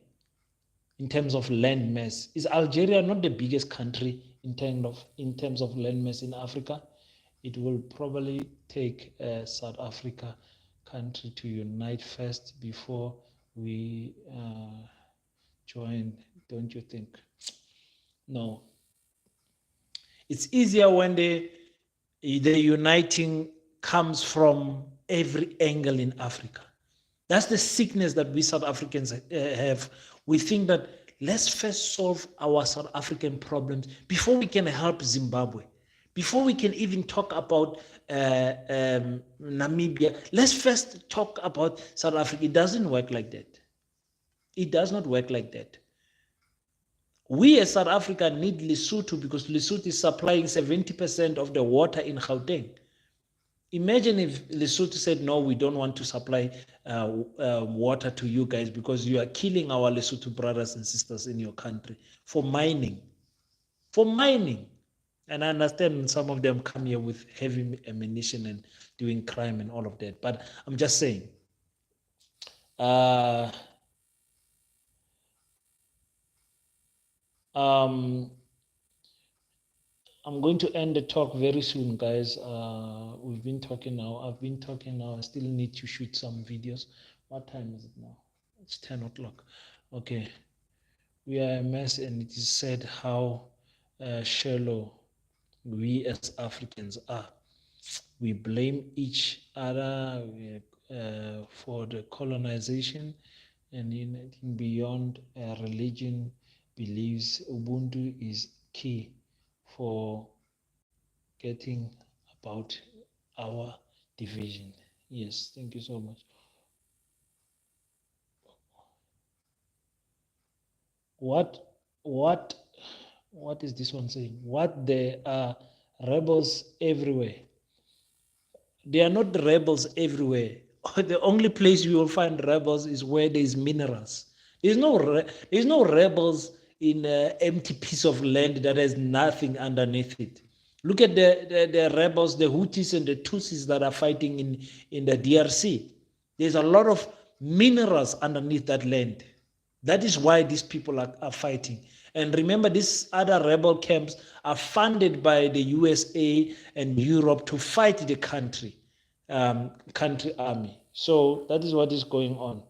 In terms of land mass. Is Algeria not the biggest country in terms of land mass in Africa? It will probably take South Africa country to unite first before we join, don't you think? No. It's easier when the uniting comes from every angle in Africa. That's the sickness that we South Africans have. We think that let's first solve our South African problems before we can help Zimbabwe, before we can even talk about Namibia. Let's first talk about South Africa. It doesn't work like that. It does not work like that. We as South Africa need Lesotho because Lesotho is supplying 70% of the water in Gauteng. Imagine if Lesotho said, no, we don't want to supply water to you guys because you are killing our Lesotho brothers and sisters in your country for mining. For mining. And I understand some of them come here with heavy ammunition and doing crime and all of that. But I'm just saying, uh, um, I'm going to end the talk very soon, guys. We've been talking now. I've been talking now. I still need to shoot some videos. What time is it now? It's 10 o'clock. Okay. We are a mess, and it is said how shallow we as Africans are. We blame each other for the colonization, and anything beyond religion beliefs. Ubuntu is key for getting about our division. Yes, thank you so much. What what what is this one saying? What, there are rebels everywhere. They are not rebels everywhere. The only place you will find rebels is where there is minerals. There's no rebels in an empty piece of land that has nothing underneath it. Look at the rebels, the Houthis and the Tutsis that are fighting in the DRC. There's a lot of minerals underneath that land. That is why these people are fighting. And remember, these other rebel camps are funded by the USA and Europe to fight the country army. So that is what is going on.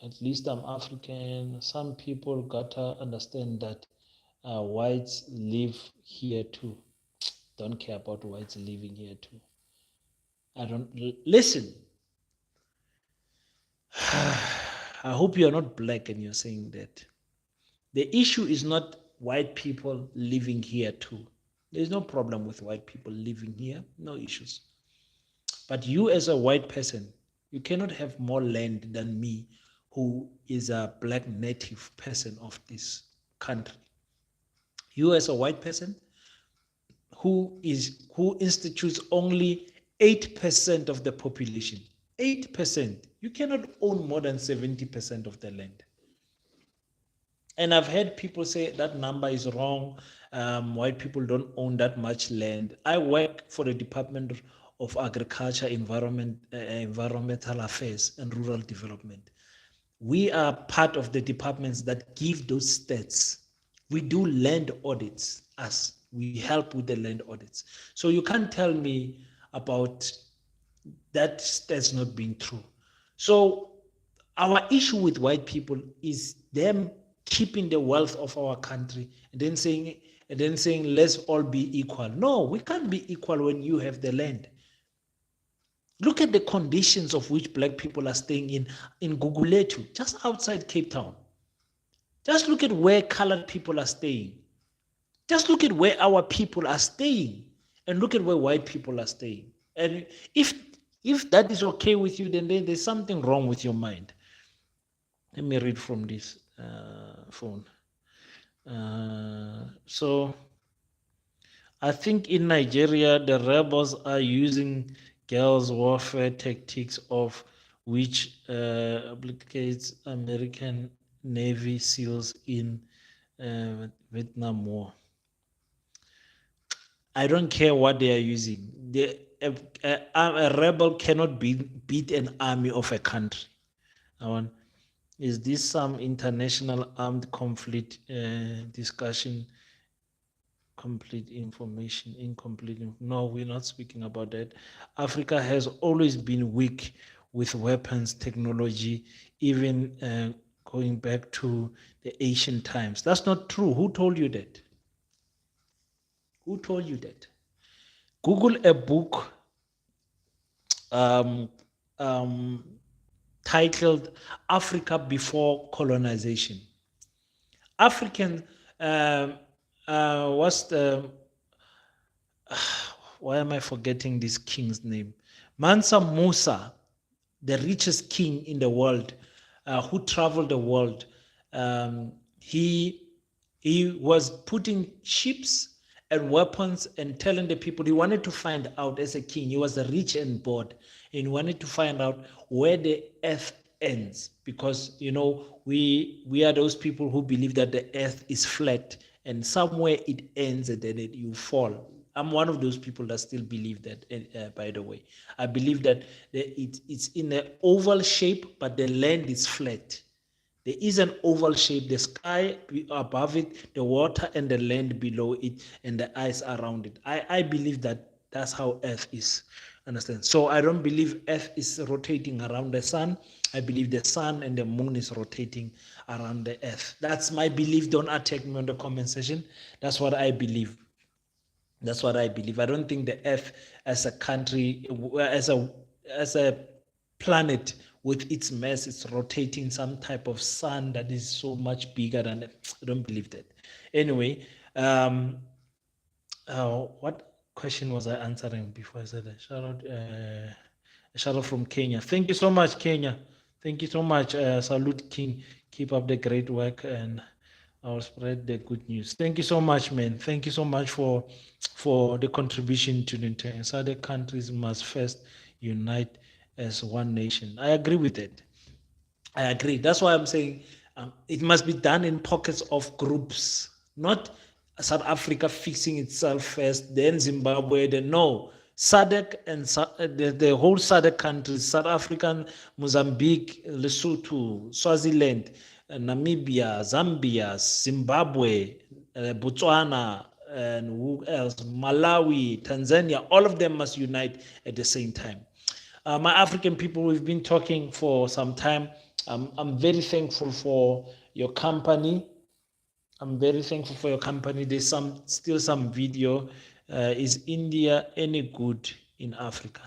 At least I'm African. Some people gotta understand that whites live here too. Don't care about whites living here too. I don't listen. I hope you're not black and you're saying that. The issue is not white people living here too. There's no problem with white people living here, no issues. But you, as a white person, you cannot have more land than me, who is a black native person of this country. You, as a white person, who institutes only 8% of the population. 8%. You cannot own more than 70% of the land. And I've heard people say that number is wrong. White people don't own that much land. I work for the Department of Agriculture, Environmental Affairs, and Rural Development. We are part of the departments that give those stats. We do land audits, we help with the land audits. So you can't tell me about that stats not being true. So our issue with white people is them keeping the wealth of our country and then saying let's all be equal. No, we can't be equal when you have the land. Look at the conditions of which black people are staying in Guguletu, just outside Cape Town. Just look at where colored people are staying. Just look at where our people are staying, and look at where white people are staying. And if that is okay with you, then there's something wrong with your mind. Let me read from this phone. So I think in Nigeria, the rebels are using girls' warfare tactics, of which implicates American Navy SEALs in Vietnam War. I don't care what they are using. A rebel cannot beat an army of a country. Is this some international armed conflict discussion? Incomplete. No, we're not speaking about that. Africa has always been weak with weapons technology, even going back to the ancient times. That's not true. Who told you that? Who told you that? Google a book um, um, titled Africa Before Colonization. African, what's the, why am I forgetting this king's name? Mansa Musa, the richest king in the world, who traveled the world. He was putting ships and weapons and telling the people he wanted to find out. As a king, he was rich and bored, and he wanted to find out where the earth ends, because we are those people who believe that the earth is flat and somewhere it ends and then you fall. I'm one of those people that still believe that, by the way. I believe that it's in an oval shape, but the land is flat. There is an oval shape, the sky above it, the water and the land below it, and the ice around it. I believe that that's how Earth is. Understand? So I don't believe Earth is rotating around the sun. I believe the sun and the moon is rotating around the Earth. That's my belief. Don't attack me on the comment section. That's what I believe. That's what I believe. I don't think the Earth as a country, as a planet with its mass, it's rotating some type of sun that is so much bigger than it. I don't believe that. Anyway, what question was I answering before I said that? Shout out from Kenya. Thank you so much, Kenya. Thank you so much. Salute King. Keep up the great work, and I'll spread the good news. Thank you so much, man. Thank you so much for the contribution to the entire. SADC countries must first unite as one nation. I agree with it. I agree. That's why I'm saying it must be done in pockets of groups, not South Africa fixing itself first, then Zimbabwe, then no. SADC and the whole SADC countries, South African, Mozambique, Lesotho, Swaziland, Namibia, Zambia, Zimbabwe, Botswana, and who else? Malawi, Tanzania, all of them must unite at the same time. My African people, we've been talking for some time. I'm very thankful for your company. I'm very thankful for your company. There's still some video. Is India any good in Africa?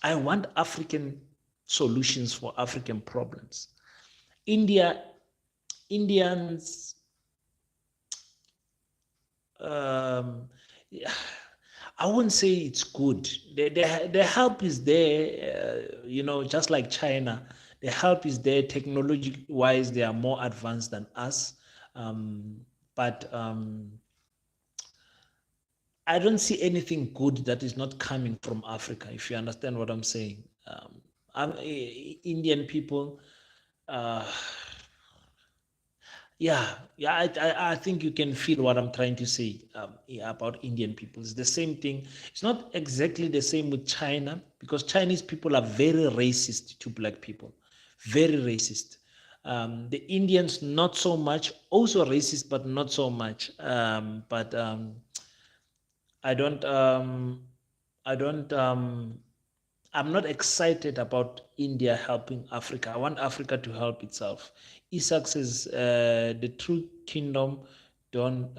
I want African solutions for African problems. Indians, yeah, I wouldn't say it's good. The help is there, just like China. The help is there. Technology-wise, they are more advanced than us. But I don't see anything good that is not coming from Africa, if you understand what I'm saying. Indian people, uh, I think you can feel what I'm trying to say about Indian people. It's the same thing. It's not exactly the same with China, because Chinese people are very racist to black people, very racist. The Indians, not so much, also racist, but not so much. But I don't, I don't, I'm not excited about India helping Africa. I want Africa to help itself. Isaac says the true kingdom don't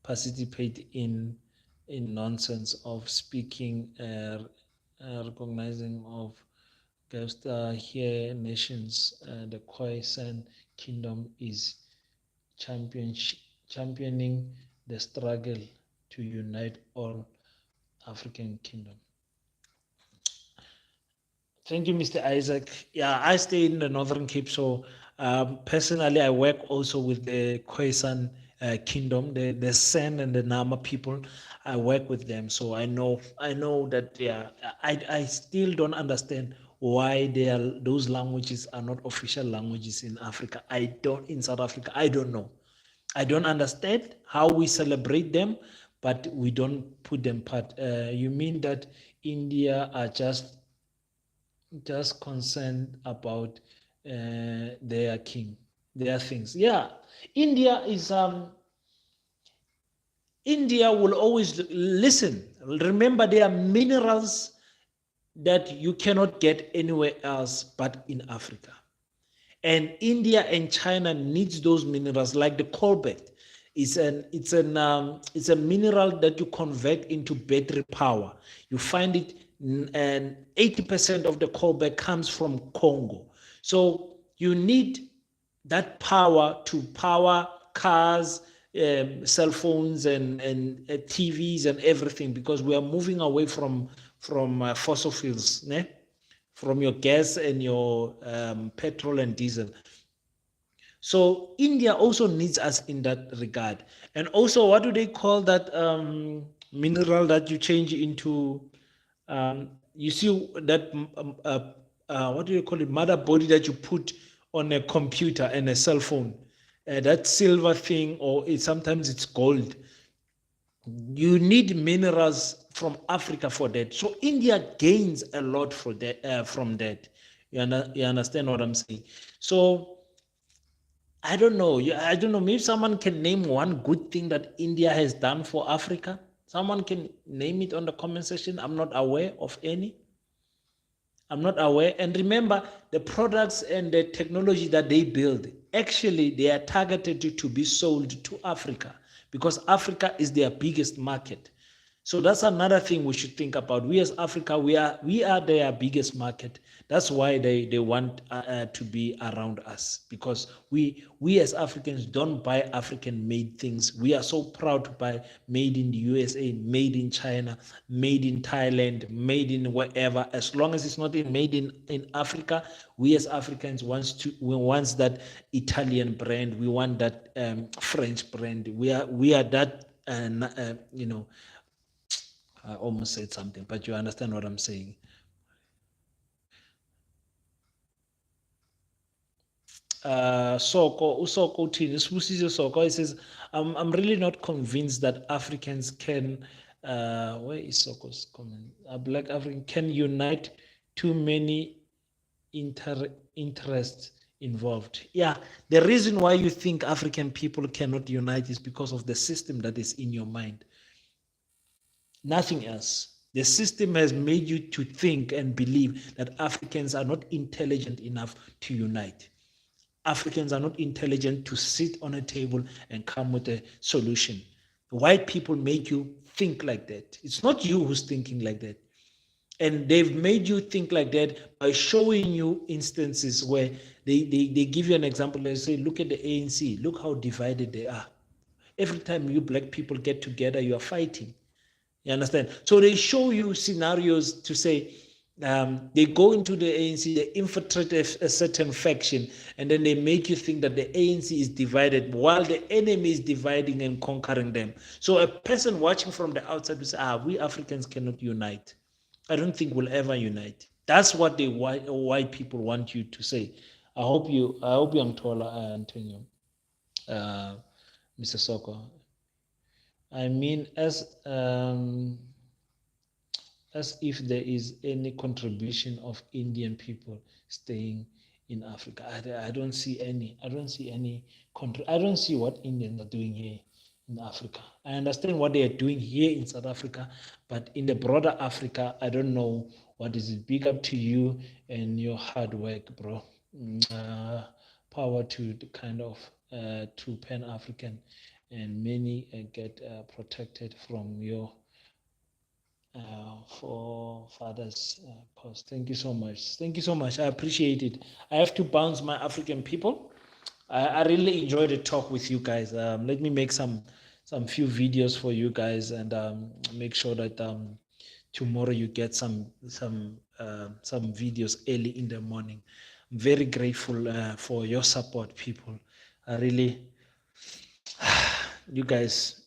participate in nonsense of speaking, recognizing of just here nations. The Khoisan kingdom is championing the struggle to unite all African kingdom. Thank you, Mr. Isaac. Yeah, I stay in the Northern Cape, so personally, I work also with the Khoisan Kingdom, the San and the Nama people. I work with them, so I know that. Yeah, I still don't understand why those languages are not official languages in Africa. In South Africa. I don't know. I don't understand how we celebrate them, but we don't put them part. You mean that India are just concerned about their king, their things? Yeah, India is India will always listen. Remember, there are minerals that you cannot get anywhere else but in Africa. And India and China needs those minerals, like the cobalt. It's a mineral that you convert into battery power. You find it, and 80% of the cobalt comes from Congo. So you need that power to power cars, cell phones, and TVs and everything, because we are moving away from fossil fuels, né? From your gas and your petrol and diesel. So India also needs us in that regard. And also, what do they call that mineral that you change into? You see that what do you call it? Mother body that you put on a computer and a cell phone. That silver thing, or sometimes it's gold. You need minerals from Africa for that. So India gains a lot from that. You understand what I'm saying? So I don't know. I don't know. Maybe someone can name one good thing that India has done for Africa. Someone can name it on the comment section. I'm not aware of any. I'm not aware. And remember, the products and the technology that they build, actually, they are targeted to be sold to Africa, because Africa is their biggest market. So that's another thing we should think about. We as Africa, we are their biggest market. That's why they want to be around us, because we as Africans don't buy African made things. We are so proud to buy made in the USA, made in China, made in Thailand, made in wherever. As long as it's not made in Africa, we as Africans we want that Italian brand. We want that French brand. We are that I almost said something, but you understand what I'm saying. Soko uthini Sibusiso Soko, he says, I'm really not convinced that Africans can, where is Soko's comment? Black African can unite too many interests involved. Yeah, the reason why you think African people cannot unite is because of the system that is in your mind. Nothing else. The system has made you to think and believe that Africans are not intelligent enough to unite. Africans are not intelligent to sit on a table and come with a solution. White people make you think like that. It's not you who's thinking like that. And they've made you think like that by showing you instances where they give you an example. They say, look at the ANC, look how divided they are. Every time you black people get together, you are fighting. You understand? So they show you scenarios to say, they go into the ANC, they infiltrate a certain faction, and then they make you think that the ANC is divided while the enemy is dividing and conquering them. So a person watching from the outside will say, we Africans cannot unite. I don't think we'll ever unite. That's what the white people want you to say. I hope you Antola, Antonio, uh, Mr. Soko. I mean, as if there is any contribution of Indian people staying in Africa. I don't see any. I don't see any. I don't see what Indians are doing here in Africa. I understand what they are doing here in South Africa, but in the broader Africa, I don't know what is it. Big up to you and your hard work, bro. Power to the kind of to Pan African, and many get protected from your for father's cause. Thank you so much. Thank you so much. I appreciate it. I have to bounce, my African people. I really enjoyed the talk with you guys. Let me make some few videos for you guys, and make sure that tomorrow you get some videos early in the morning. I'm very grateful for your support, people. I really, you guys,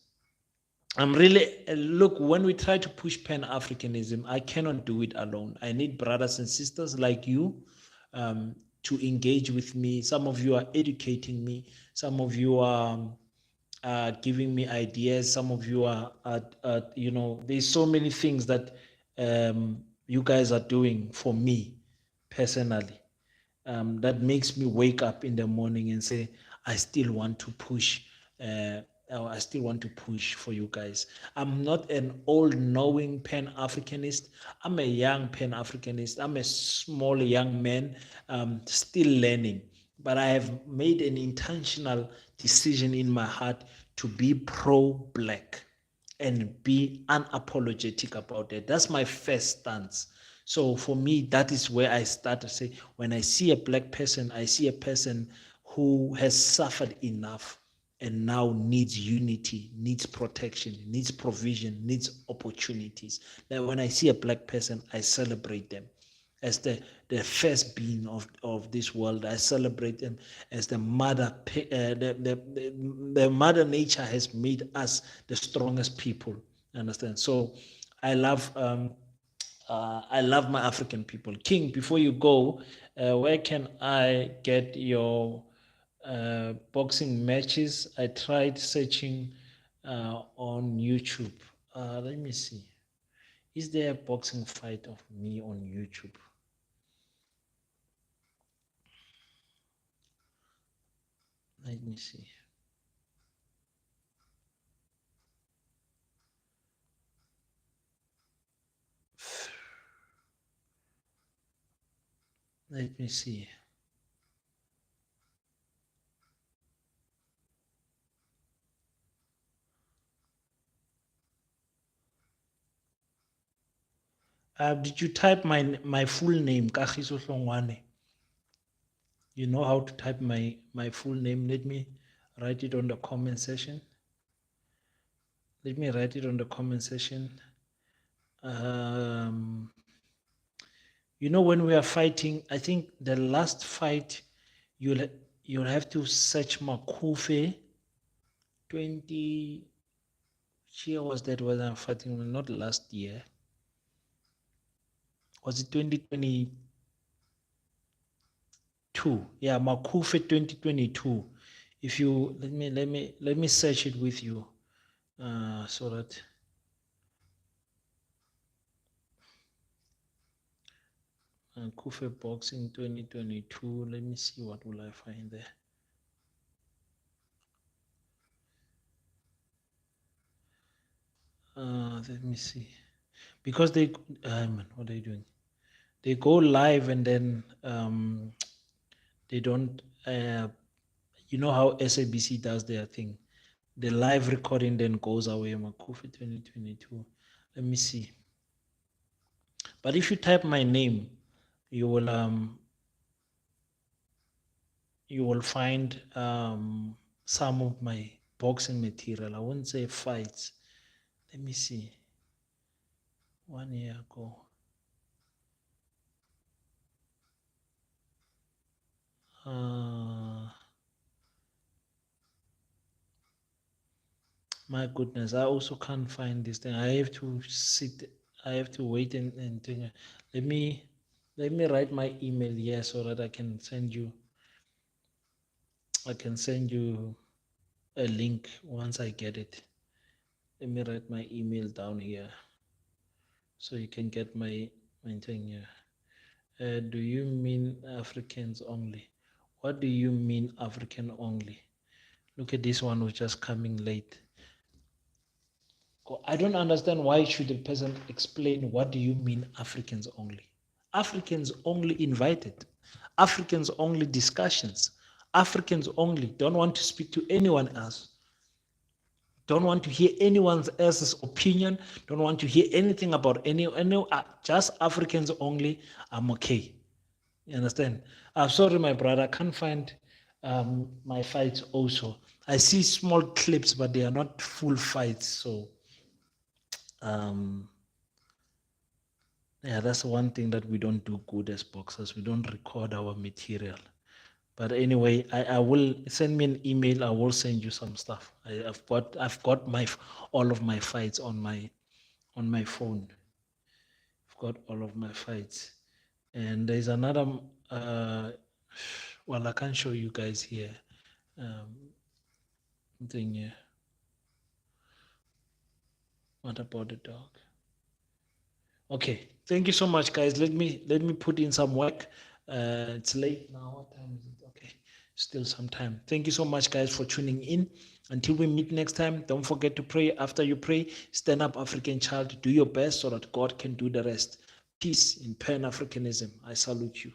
I'm really look, when we try to push Pan Africanism, I cannot do it alone. I need brothers and sisters like you to engage with me. Some of you are educating me. Some of you are giving me ideas. Some of you there's so many things that you guys are doing for me personally, that makes me wake up in the morning and say, I still want to push. I still want to push for you guys. I'm not an old knowing Pan Africanist. I'm a young Pan Africanist. I'm a small young man, still learning. But I have made an intentional decision in my heart to be pro black and be unapologetic about it. That's my first stance. So for me, that is where I start to say, when I see a black person, I see a person who has suffered enough and now needs unity, needs protection, needs provision, needs opportunities. That when I see a black person, I celebrate them as the first being of this world. I celebrate them as the mother. The mother nature has made us the strongest people. Understand? So I love I love my African people. King, before you go, where can I get your boxing matches? I tried searching on YouTube. Let me see. Is there a boxing fight of me on YouTube? Let me see. Let me see. Did you type my full name, Kagiso Hlongwane? You know how to type my full name. Let me write it on the comment section. Let me write it on the comment section. You know, when we are fighting, I think the last fight, you'll you'll have to search Makufe 20. Year was that when I'm fighting? Not last year. Was it 2022? Yeah, Makufe 2022. If you let me search it with you, so that Makufe boxing 2022. Let me see what will I find there. Let me see, because they, man, what are you doing? They go live and then they don't. You know how SABC does their thing. The live recording then goes away. Makufe 2022. Let me see. But if you type my name, you will find some of my boxing material. I wouldn't say fights. Let me see. 1 year ago. My goodness, I also can't find this thing. I have to sit. I have to wait and think. Let me write my email here so that I can send you. I can send you a link once I get it. Let me write my email down here so you can get my thing here. Do you mean Africans only? What do you mean African only? Look at this one, which is coming late. I don't understand why should the person explain what do you mean Africans only? Africans only invited. Africans only discussions. Africans only don't want to speak to anyone else. Don't want to hear anyone else's opinion. Don't want to hear anything about any just Africans only. I'm okay. You understand? I'm sorry, my brother. I can't find my fights also. I see small clips, but they are not full fights. So, yeah, that's one thing that we don't do good as boxers. We don't record our material. But anyway, I will send me an email. I will send you some stuff. I've got all of my fights on my phone. I've got all of my fights. And there's another well, I can't show you guys here. Thing here. What about the dog? Okay, thank you so much, guys. Let me put in some work. It's late now. What time is it? Okay, still some time. Thank you so much, guys, for tuning in. Until we meet next time, don't forget to pray. After you pray, stand up, African child. Do your best so that God can do the rest. Peace in Pan Africanism. I salute you.